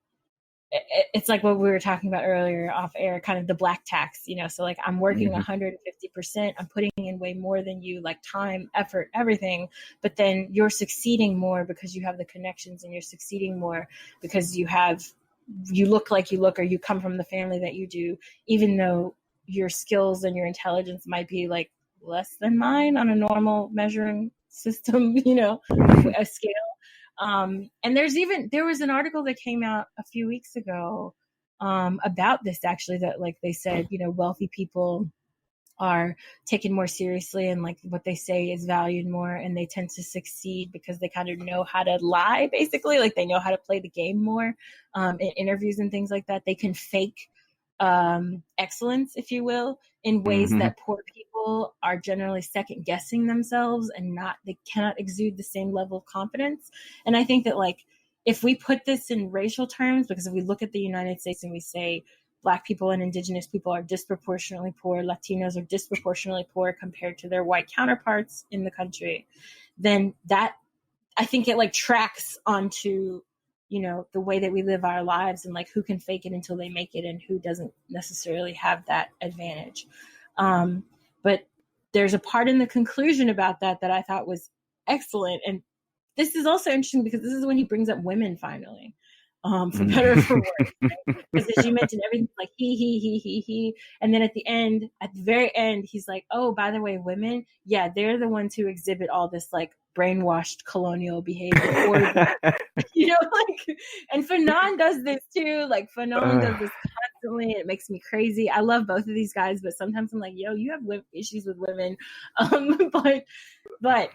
it's like what we were talking about earlier off air, kind of the black tax, so like I'm working 150%, I'm putting in way more than you, like time, effort, everything, but then you're succeeding more because you have the connections, and you're succeeding more because you look like you look, or you come from the family that you do, even though your skills and your intelligence might be like less than mine on a normal measuring system, a scale. And there was an article that came out a few weeks ago about this, actually, that like they said, wealthy people are taken more seriously, and like what they say is valued more, and they tend to succeed because they kind of know how to lie, basically, like they know how to play the game more in interviews and things like that. They can fake excellence, if you will, in ways that poor people are generally second guessing themselves, and they cannot exude the same level of confidence. And I think that like, if we put this in racial terms, because if we look at the United States and we say Black people and Indigenous people are disproportionately poor, Latinos are disproportionately poor compared to their white counterparts in the country, then that, I think it like tracks onto the way that we live our lives, and like who can fake it until they make it and who doesn't necessarily have that advantage. But there's a part in the conclusion about that I thought was excellent. And this is also interesting because this is when he brings up women finally, for better or for worse. Right? Because as you mentioned, everything's like he. And then at the very end, he's like, oh, by the way, women, yeah, they're the ones who exhibit all this like brainwashed colonial behavior. Or, and Fanon does this too. Like Fanon does this constantly. It makes me crazy. I love both of these guys, but sometimes I'm like, yo, you have issues with women. But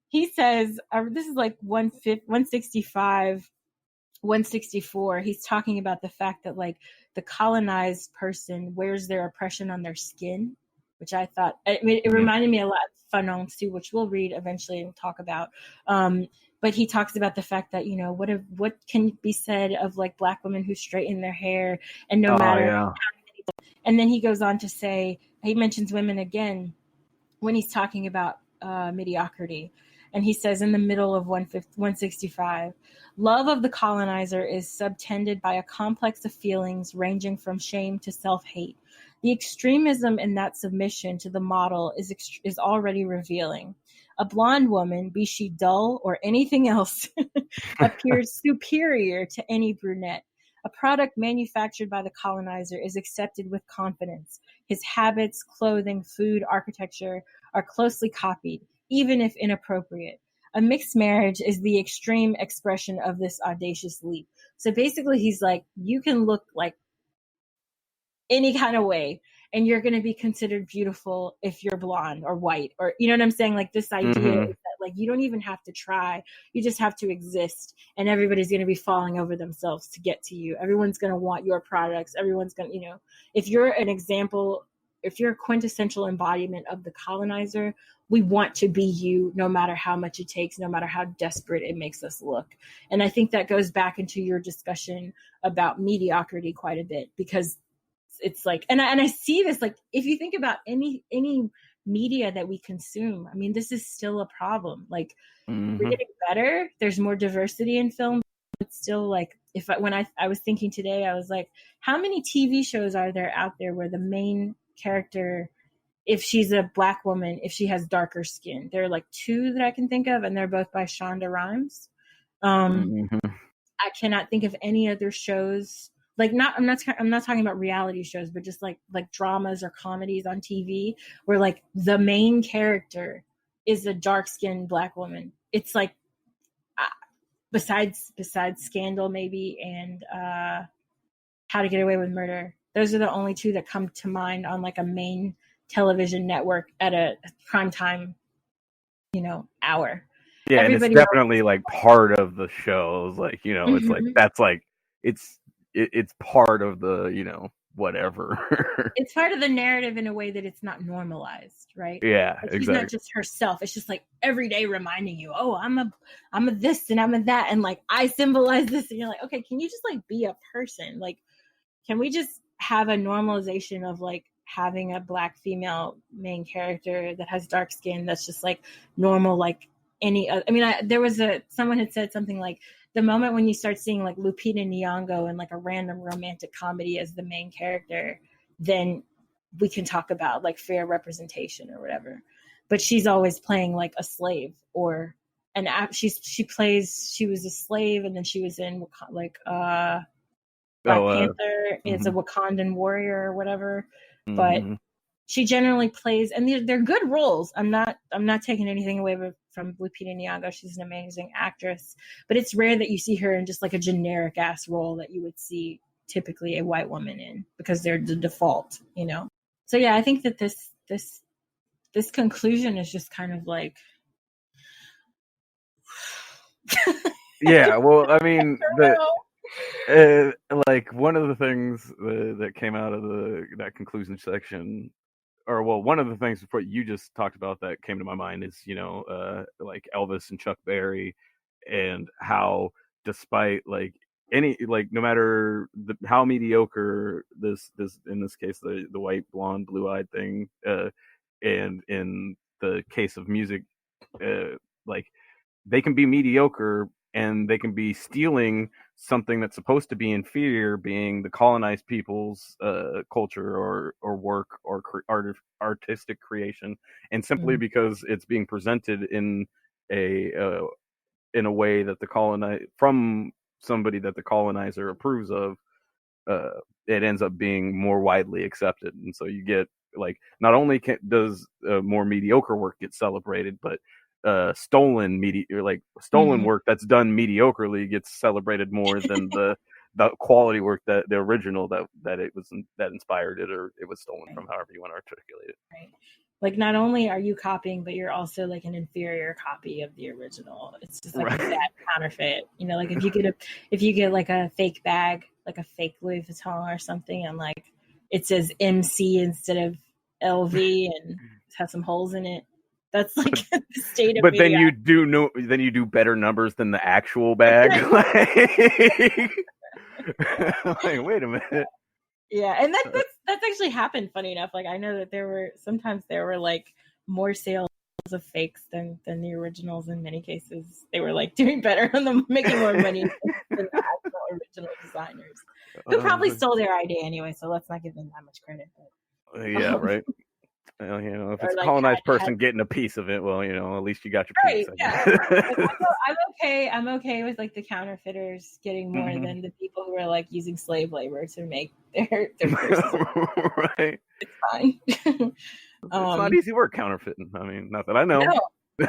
he says, this is like 165, 164. He's talking about the fact that like the colonized person wears their oppression on their skin, which I thought, it reminded me a lot of Fanon too, which we'll read eventually and talk about. But he talks about the fact that, what can be said of like Black women who straighten their hair, and no matter how many. And then he goes on to say, he mentions women again when he's talking about mediocrity. And he says in the middle of 165, love of the colonizer is subtended by a complex of feelings ranging from shame to self-hate. The extremism in that submission to the model is already revealing. A blonde woman, be she dull or anything else, appears superior to any brunette. A product manufactured by the colonizer is accepted with confidence. His habits, clothing, food, architecture are closely copied, even if inappropriate. A mixed marriage is the extreme expression of this audacious leap. So basically he's like, you can look like any kind of way, and you're going to be considered beautiful if you're blonde or white, or, you know what I'm saying? Like this idea is that like, you don't even have to try. You just have to exist, and everybody's going to be falling over themselves to get to you. Everyone's going to want your products. Everyone's going to, if you're an example, if you're a quintessential embodiment of the colonizer, we want to be you, no matter how much it takes, no matter how desperate it makes us look. And I think that goes back into your discussion about mediocrity quite a bit, because it's like, and I see this, like, if you think about any media that we consume, I mean, this is still a problem. Like, we're getting better. There's more diversity in film, but still, like, when I was thinking today, I was like, how many TV shows are there out there where the main character, if she's a Black woman, if she has darker skin? There are like 2 that I can think of, and they're both by Shonda Rhimes. I cannot think of any other shows. Like, I'm not talking about reality shows, but just like dramas or comedies on TV where like the main character is a dark-skinned Black woman. It's like, besides Scandal maybe and How to Get Away with Murder, those are the only 2 that come to mind on like a main television network at a prime time, hour. Yeah, everybody, and it's definitely like part of the show. Like, it's like, that's like, it's part of the, whatever. It's part of the narrative in a way that it's not normalized, right? Yeah, like, she's not just herself. It's just like every day reminding you, oh, I'm a this and I'm a that, and like I symbolize this, and you're like, okay, can you just like be a person? Like, can we just have a normalization of like having a Black female main character that has dark skin that's just like normal, like any other? I mean, there was someone had said something like, the moment when you start seeing like Lupita Nyong'o in like a random romantic comedy as the main character, then we can talk about like fair representation or whatever. But she's always playing like a slave or she was a slave, and then she was in like Black Panther is a Wakandan warrior or whatever. But she generally plays, and they're good roles. I'm not taking anything away from Lupita Nyong'o. She's an amazing actress, but it's rare that you see her in just like a generic ass role that you would see typically a white woman in, because they're the default, So yeah, I think that this conclusion is just kind of like, yeah. Well, I mean, like one of the things that came out of that conclusion section, or well, one of the things before you just talked about that came to my mind is, like Elvis and Chuck Berry, and how despite like any, like no matter how mediocre this in this case the white blonde blue-eyed thing, and in the case of music, like they can be mediocre and they can be stealing something that's supposed to be inferior, being the colonized people's culture or work or artistic creation, and simply because it's being presented in a way that from somebody that the colonizer approves of, it ends up being more widely accepted. And so you get like, not only does more mediocre work get celebrated, but stolen work that's done mediocrely gets celebrated more than the quality work, that the original that inspired it, or it was stolen from, however you want to articulate it. Right. Like, not only are you copying, but you're also like an inferior copy of the original. It's just like a bad counterfeit. Like if you get like a fake bag, like a fake Louis Vuitton or something, and like it says MC instead of LV and it has some holes in it. That's like the state of. But then you do better numbers than the actual bag. Like, wait a minute. Yeah, and that's actually happened. Funny enough, like I know that there were like more sales of fakes than the originals. In many cases, they were like doing better on them, making more money than the actual original designers, who probably stole their idea anyway. So let's not give them that much credit. But, yeah, right. Well, if it's like a colonized person getting a piece of it, well, at least you got your piece. Yeah. I'm okay with like the counterfeiters getting more than the people who are like using slave labor to make their right. It's fine. It's not easy work counterfeiting. I mean, not that I know. No.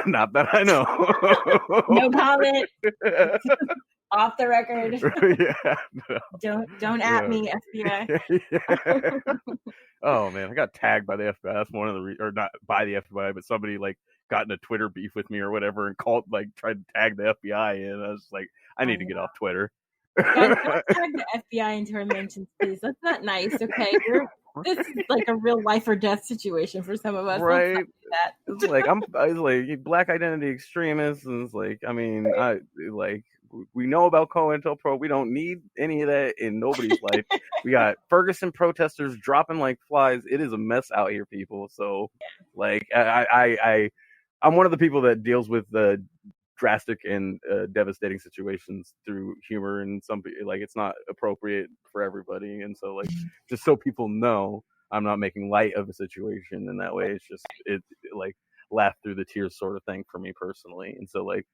Not that I know. No comment. Off the record. Yeah. No. Don't at me, FBI. Yeah. Oh man, I got tagged by the FBI. That's one of the or not by the FBI, but somebody like got in a Twitter beef with me or whatever, and tried to tag the FBI in. I was like, I need to get off Twitter. Don't tag the FBI into our mentions, please. That's not nice. Okay, this is like a real life or death situation for some of us. Right? It's like I was like black identity extremists, and it's like, I mean, I like we know about COINTELPRO. We don't need any of that in nobody's life. We got Ferguson protesters dropping like flies. It is a mess out here, people. So, like, I'm one of the people that deals with the drastic and devastating situations through humor, and some like it's not appropriate for everybody. And so, like, just so people know, I'm not making light of the situation in that way. It's just it like laugh through the tears sort of thing for me personally. And so, like,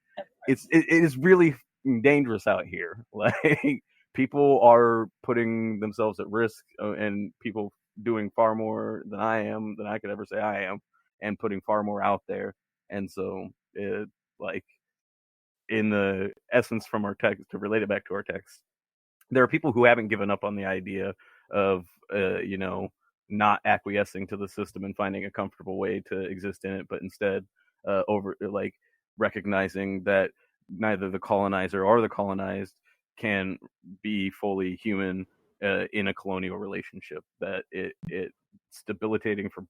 it is really dangerous out here. Like, people are putting themselves at risk, and people doing far more than I could ever say I am, and putting far more out there. And so, like, in the essence from our text, to relate it back to our text, there are people who haven't given up on the idea of, not acquiescing to the system and finding a comfortable way to exist in it, but instead recognizing that neither the colonizer or the colonized can be fully human in a colonial relationship. That it's debilitating for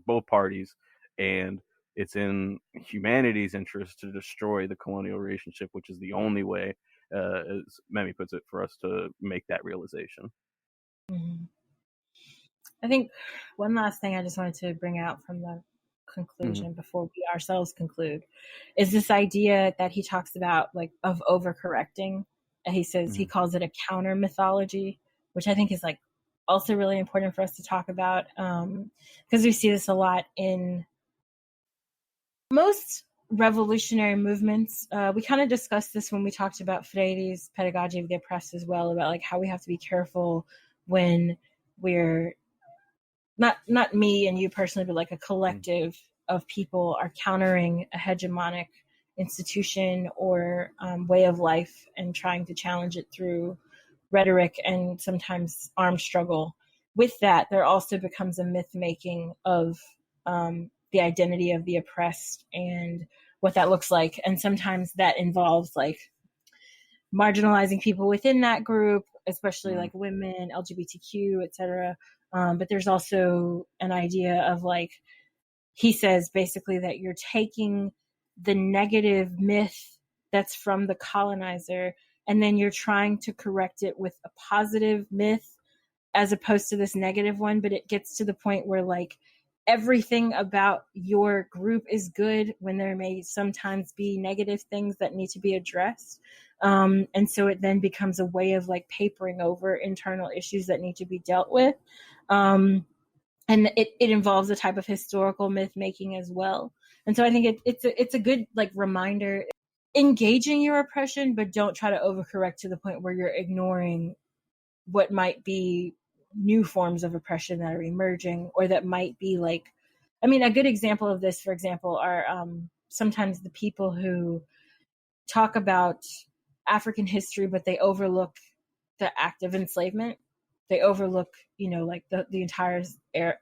both parties, and it's in humanity's interest to destroy the colonial relationship, which is the only way, as Memmi puts it, for us to make that realization. Mm-hmm. I think one last thing I just wanted to bring out from the conclusion before we ourselves conclude is this idea that he talks about, like, of overcorrecting. And he says he calls it a counter-mythology, which I think is, like, also really important for us to talk about, because we see this a lot in most revolutionary movements. We kind of discussed this when we talked about Freire's pedagogy of the oppressed as well, about, like, how we have to be careful when we're not me and you personally, but like a collective of people are countering a hegemonic institution or way of life and trying to challenge it through rhetoric and sometimes armed struggle. With that, there also becomes a myth making of the identity of the oppressed and what that looks like. And sometimes that involves, like, marginalizing people within that group, especially like women, LGBTQ, etc. But there's also an idea of, like, he says basically that you're taking the negative myth that's from the colonizer and then you're trying to correct it with a positive myth as opposed to this negative one. But it gets to the point where, like, everything about your group is good when there may sometimes be negative things that need to be addressed. And so it then becomes a way of, like, papering over internal issues that need to be dealt with. And it involves a type of historical myth making as well. And so I think it's a good, like, reminder, engaging your oppression, but don't try to overcorrect to the point where you're ignoring what might be new forms of oppression that are emerging, or that might be, like, I mean, a good example of this, for example, are sometimes the people who talk about African history, but they overlook the act of enslavement. They overlook, like the entire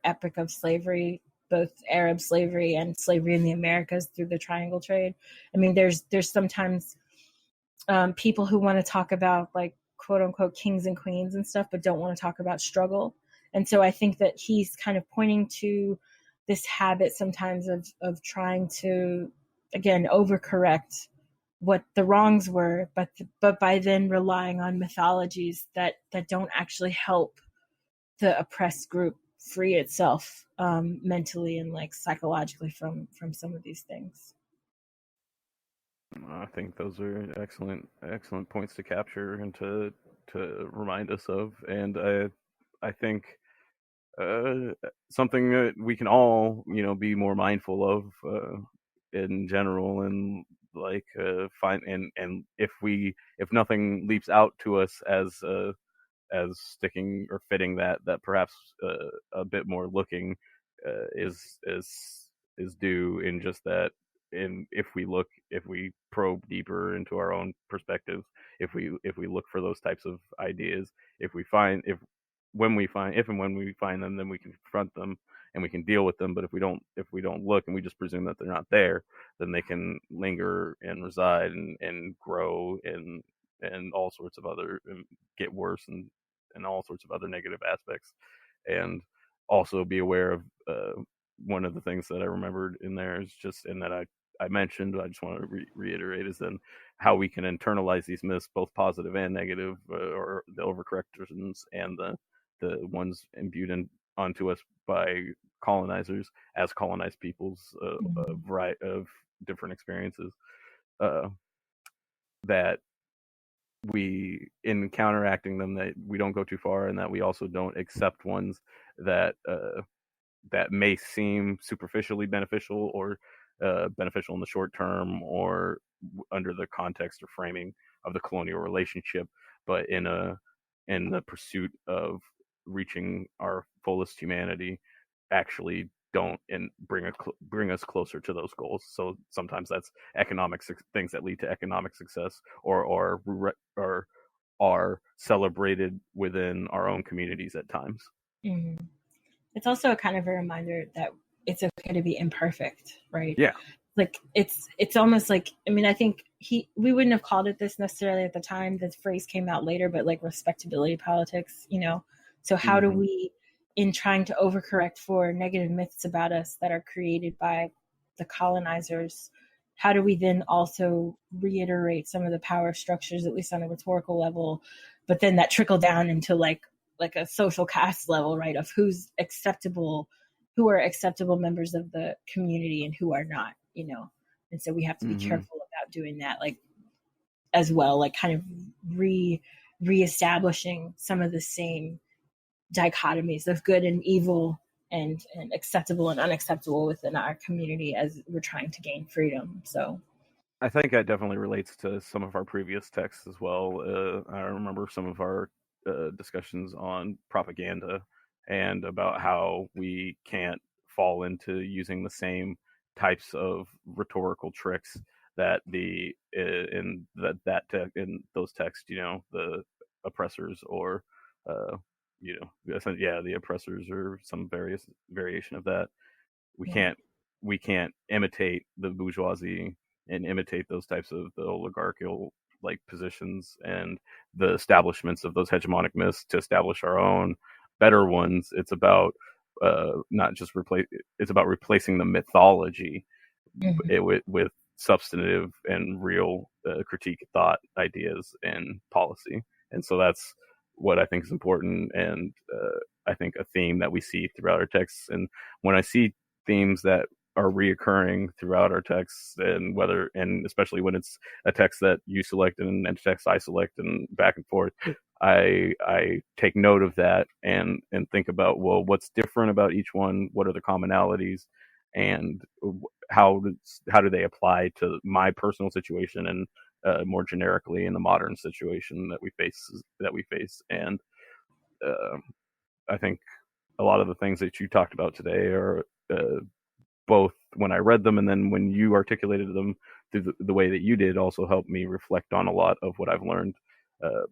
epic of slavery, both Arab slavery and slavery in the Americas through the triangle trade. I mean, there's sometimes people who want to talk about, like, quote unquote kings and queens and stuff, but don't want to talk about struggle. And so I think that he's kind of pointing to this habit sometimes of trying to, again, overcorrect what the wrongs were, but by then relying on mythologies that don't actually help the oppressed group free itself mentally and, like, psychologically from some of these things. I think those are excellent points to capture and to remind us of. And I think something that we can all, be more mindful of in general, and, like, find, and if nothing leaps out to us as sticking or fitting that perhaps a bit more looking is due, in just that, and if we probe deeper into our own perspectives, if we look for those types of ideas, if and when we find them, then we can confront them and we can deal with them. But if we don't look and we just presume that they're not there, then they can linger and reside and grow and all sorts of other, and get worse and all sorts of other negative aspects. And also be aware of one of the things that I remembered in there is just, and that I mentioned, I just want to reiterate, is then how we can internalize these myths, both positive and negative, or the overcorrections and the ones imbued onto us by colonizers as colonized peoples, a variety of different experiences, that we, in counteracting them, that we don't go too far, and that we also don't accept ones that that may seem superficially beneficial or beneficial in the short term or under the context or framing of the colonial relationship, but in the pursuit of reaching our fullest humanity, actually don't and bring us closer to those goals. So sometimes that's things that lead to economic success, or are celebrated within our own communities at times. Mm-hmm. It's also a kind of a reminder that it's okay to be imperfect, right? Yeah. Like it's almost like, I mean, I think we wouldn't have called it this necessarily at the time. The phrase came out later, but like respectability politics, you know? So how do we, in trying to overcorrect for negative myths about us that are created by the colonizers, how do we then also reiterate some of the power structures, at least on a rhetorical level, but then that trickle down into like a social caste level, right? Of who are acceptable members of the community and who are not, you know? And so we have to be careful about doing that, like, as well, like kind of reestablishing some of the same dichotomies of good and evil and acceptable and unacceptable within our community as we're trying to gain freedom. So I think that definitely relates to some of our previous texts as well. I remember some of our discussions on propaganda and about how we can't fall into using the same types of rhetorical tricks that in those texts, you know, the oppressors or the oppressors or some variation of that. We can't imitate the bourgeoisie and imitate those types of the oligarchical like positions and the establishments of those hegemonic myths to establish our own better ones. It's about not just it's about replacing the mythology with substantive and real critique thought ideas and policy. And so that's what I think is important, and I think a theme that we see throughout our texts. And when I see themes that are reoccurring throughout our texts, and especially when it's a text that you select and a text I select and back and forth, I take note of that and think about, well, what's different about each one? What are the commonalities? And how do they apply to my personal situation and more generically in the modern situation that we face? And I think a lot of the things that you talked about today are both when I read them and then when you articulated them through the way that you did also helped me reflect on a lot of what I've learned,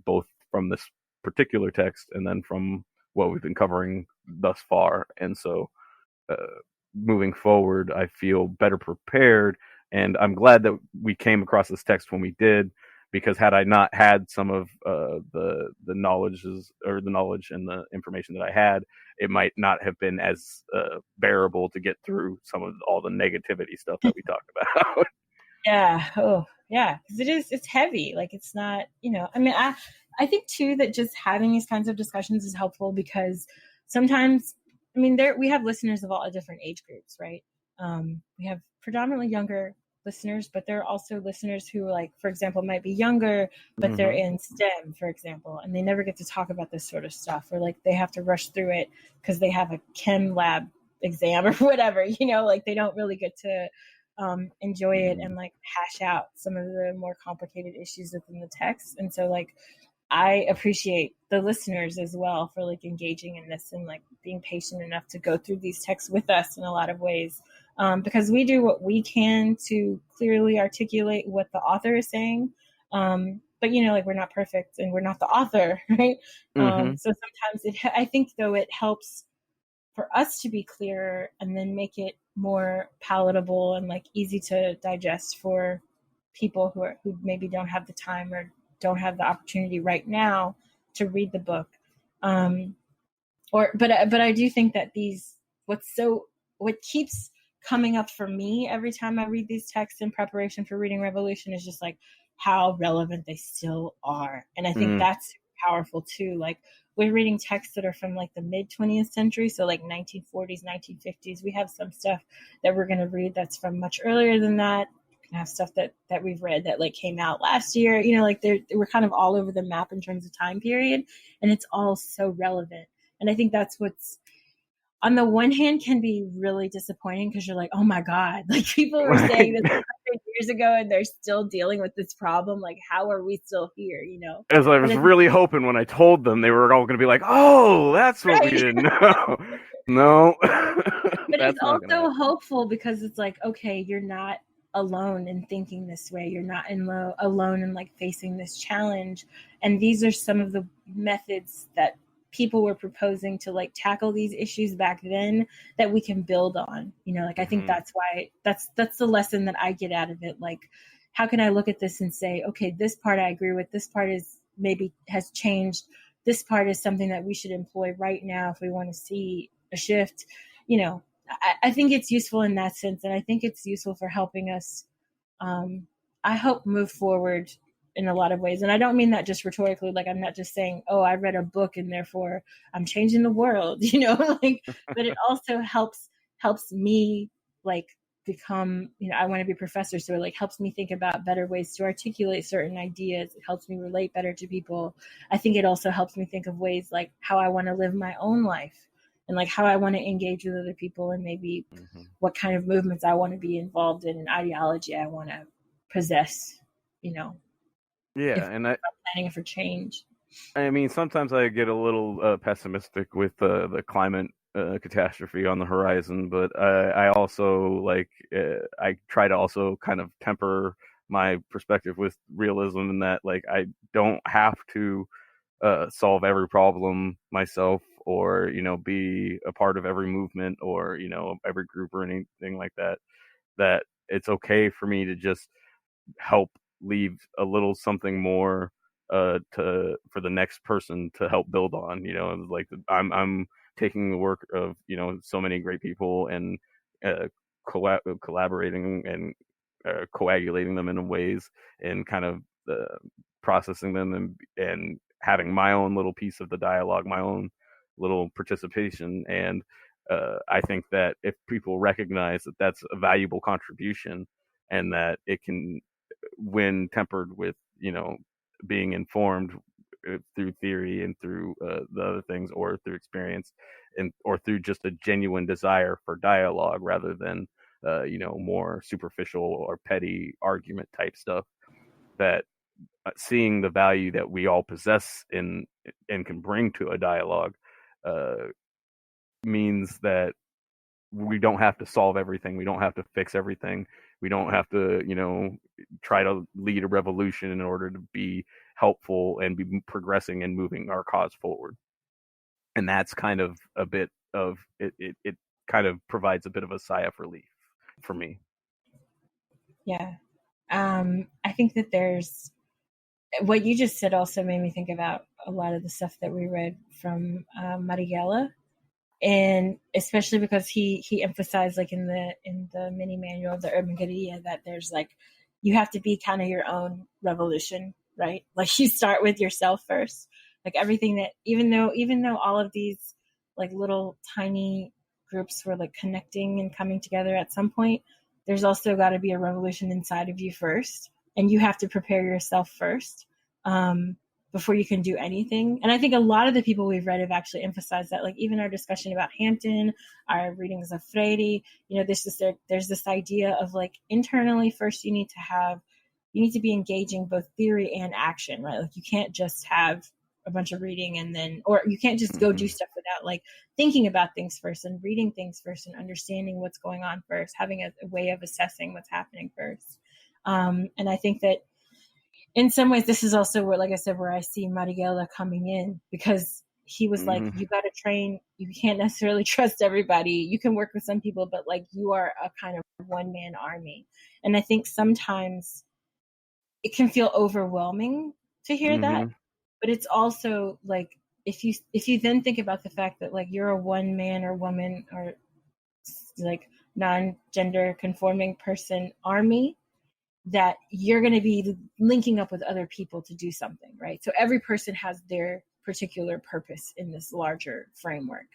both from this particular text and then from what we've been covering thus far. And so moving forward, I feel better prepared, and I'm glad that we came across this text when we did, because had I not had some of the knowledge and the information that I had, it might not have been as bearable to get through some of all the negativity stuff that we talked about. Yeah. Oh, yeah. Because it's heavy. Like, it's not, you know, I mean, I think too that just having these kinds of discussions is helpful, because sometimes, I mean, we have listeners of all different age groups, right? We have predominantly younger listeners, but there are also listeners who, like, for example, might be younger, but they're in STEM, for example, and they never get to talk about this sort of stuff, or like they have to rush through it because they have a chem lab exam or whatever, you know, like they don't really get to enjoy it and like hash out some of the more complicated issues within the text. And so, like, I appreciate the listeners as well for like engaging in this and like being patient enough to go through these texts with us in a lot of ways, because we do what we can to clearly articulate what the author is saying. But, you know, like, we're not perfect and we're not the author, right? So sometimes I think though it helps for us to be clearer and then make it more palatable and like easy to digest for people who maybe don't have the time or don't have the opportunity right now to read the book. But I do think that what keeps coming up for me every time I read these texts in preparation for reading Revolution is just like how relevant they still are. And I think that's powerful too. Like, we're reading texts that are from like the mid 20th century, so like 1940s, 1950s. We have some stuff that we're going to read that's from much earlier than that. We have stuff that we've read that like came out last year. You know, like we're kind of all over the map in terms of time period, and it's all so relevant. And I think that's what's, on the one hand, can be really disappointing because you're like, oh my God, like people were saying this 100 years ago and they're still dealing with this problem. Like, how are we still here? You know? As I was really hoping when I told them, they were all going to be like, oh, that's what we didn't know. No. But it's also hopeful because it's like, okay, you're not alone in thinking this way. You're not alone in like facing this challenge. And these are some of the methods that people were proposing to like tackle these issues back then that we can build on. You know, like I think that's why that's the lesson that I get out of it. Like, how can I look at this and say, okay, this part I agree with, this part is maybe has changed, this part is something that we should employ right now if we want to see a shift. You know, I think it's useful in that sense, and I think it's useful for helping us, I hope, move forward in a lot of ways. And I don't mean that just rhetorically, like I'm not just saying, oh, I read a book and therefore I'm changing the world, you know, like, but it also helps me like become, you know, I want to be a professor. So it like helps me think about better ways to articulate certain ideas. It helps me relate better to people. I think it also helps me think of ways like how I want to live my own life and like how I want to engage with other people and maybe what kind of movements I want to be involved in and ideology I want to possess, you know. Yeah, and I'm planning for change. I mean, sometimes I get a little pessimistic with the climate catastrophe on the horizon, but I also like I try to also kind of temper my perspective with realism in that like I don't have to solve every problem myself or, you know, be a part of every movement or, you know, every group or anything like that. That it's okay for me to just help leave a little something more for the next person to help build on. You know, like I'm taking the work of, you know, so many great people and collaborating and coagulating them in ways and kind of processing them and having my own little piece of the dialogue, my own little participation. And I think that if people recognize that that's a valuable contribution and that it can, when tempered with, you know, being informed through theory and through the other things or through experience and or through just a genuine desire for dialogue rather than you know, more superficial or petty argument type stuff, that seeing the value that we all possess in and can bring to a dialogue means that we don't have to solve everything. We don't have to fix everything. We don't have to, you know, try to lead a revolution in order to be helpful and be progressing and moving our cause forward. And that's kind of a bit of it. It kind of provides a bit of a sigh of relief for me. Yeah. I think that there's, what you just said also made me think about a lot of the stuff that we read from Marighella. And especially because he emphasized like in the mini manual of the urban guerrilla that there's like, you have to be kind of your own revolution, right? Like you start with yourself first. Like everything that, even though all of these like little tiny groups were like connecting and coming together at some point, there's also got to be a revolution inside of you first. And you have to prepare yourself first. Before you can do anything. And I think a lot of the people we've read have actually emphasized that, like even our discussion about Hampton, our readings of Freire, you know, there's this idea of like internally first you need to be engaging both theory and action, right? Like you can't just have a bunch of reading and then, or you can't just go do stuff without like thinking about things first and reading things first and understanding what's going on first, having a way of assessing what's happening first. And I think that in some ways, this is also where, like I said, where I see Marighella coming in, because he was like, you got to train. You can't necessarily trust everybody. You can work with some people, but like you are a kind of one-man army. And I think sometimes it can feel overwhelming to hear that, but it's also like, if you then think about the fact that like you're a one man or woman or like non-gender conforming person army, that you're going to be linking up with other people to do something, right? So every person has their particular purpose in this larger framework.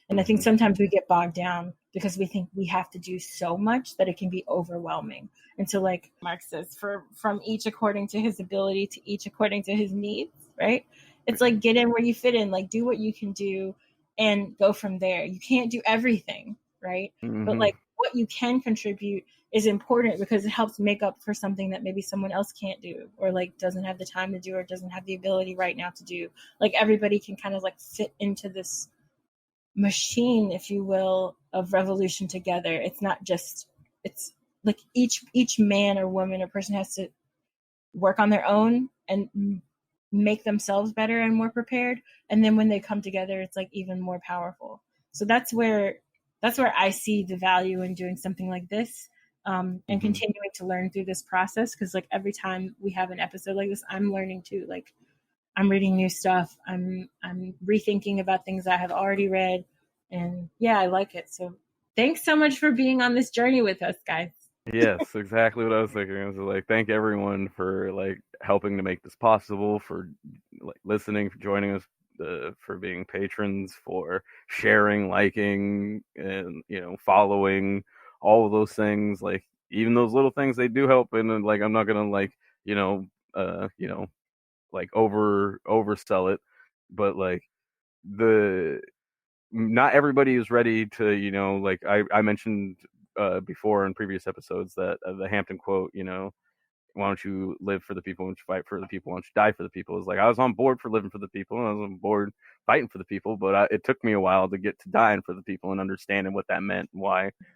And I think sometimes we get bogged down because we think we have to do so much that it can be overwhelming. And so, like Mark says, from each according to his ability to each according to his needs, right? It's like, get in where you fit in, like do what you can do and go from there. You can't do everything, right? But like what you can contribute is important because it helps make up for something that maybe someone else can't do, or like doesn't have the time to do, or doesn't have the ability right now to do. Like everybody can kind of like fit into this machine, if you will, of revolution together. It's not just, it's like each man or woman or person has to work on their own and make themselves better and more prepared. And then when they come together, it's like even more powerful. So that's where I see the value in doing something like this. And continuing to learn through this process, because like every time we have an episode like this, I'm learning too. Like I'm reading new stuff. I'm rethinking about things I have already read, and yeah, I like it. So thanks so much for being on this journey with us, guys. Yes, exactly what I was thinking. I was like, thank everyone for like helping to make this possible, for like listening, for joining us, for being patrons, for sharing, liking, and following. All of those things, like even those little things, they do help. And like, I'm not gonna like, like oversell it, but like not everybody is ready to, like I mentioned before in previous episodes that the Hampton quote, why don't you live for the people, why don't you fight for the people, why don't you die for the people, is like, I was on board for living for the people, and I was on board fighting for the people, but it took me a while to get to dying for the people and understanding what that meant, and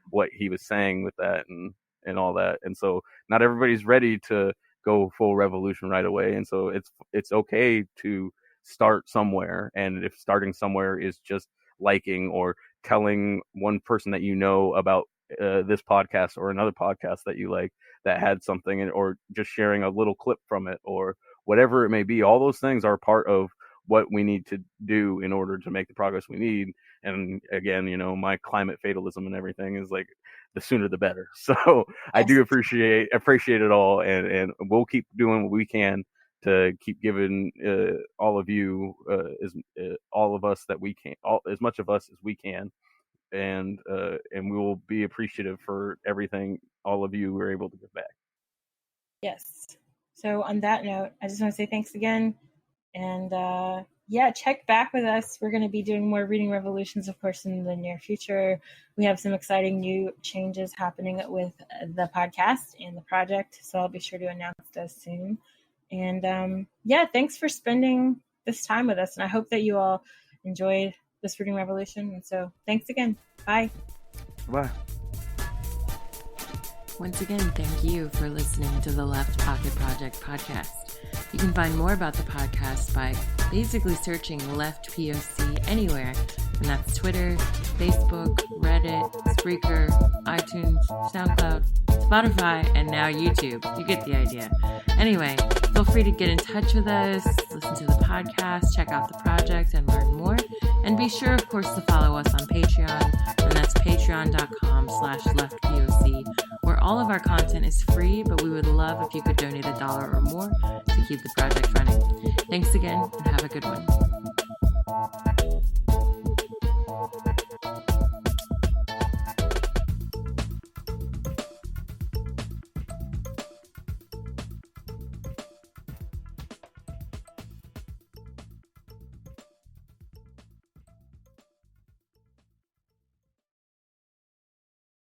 what he was saying with that, and all that. And so not everybody's ready to go full revolution right away, and so it's okay to start somewhere. And if starting somewhere is just liking or telling one person that about this podcast or another podcast that you like that had something, or just sharing a little clip from it, or whatever it may be, all those things are part of what we need to do in order to make the progress we need. And again, my climate fatalism and everything is like, the sooner the better. So I do appreciate it all, and we'll keep doing what we can to keep giving all of you, all of us that we can, as much of us as we can. And we will be appreciative for everything all of you were able to give back. Yes. So on that note, I just want to say thanks again. And check back with us. We're going to be doing more Reading Revolutions, of course, in the near future. We have some exciting new changes happening with the podcast and the project, so I'll be sure to announce those soon. And thanks for spending this time with us. And I hope that you all enjoyed this Reading Revolution. And so thanks again. Bye. Bye. Once again, thank you for listening to the Left Pocket Project podcast. You can find more about the podcast by basically searching LeftPOC anywhere, and that's Twitter, Facebook, Reddit, Spreaker, iTunes, Soundcloud, Spotify, and now YouTube. You get the idea. Anyway, feel free to get in touch with us, listen to the podcast, check out the project, and learn more. And be sure, of course, to follow us on Patreon, and that's patreon.com/LeftPOC, where all of our content is free, but we would love if you could donate $1 or more to keep the project running. Thanks again, and have a good one.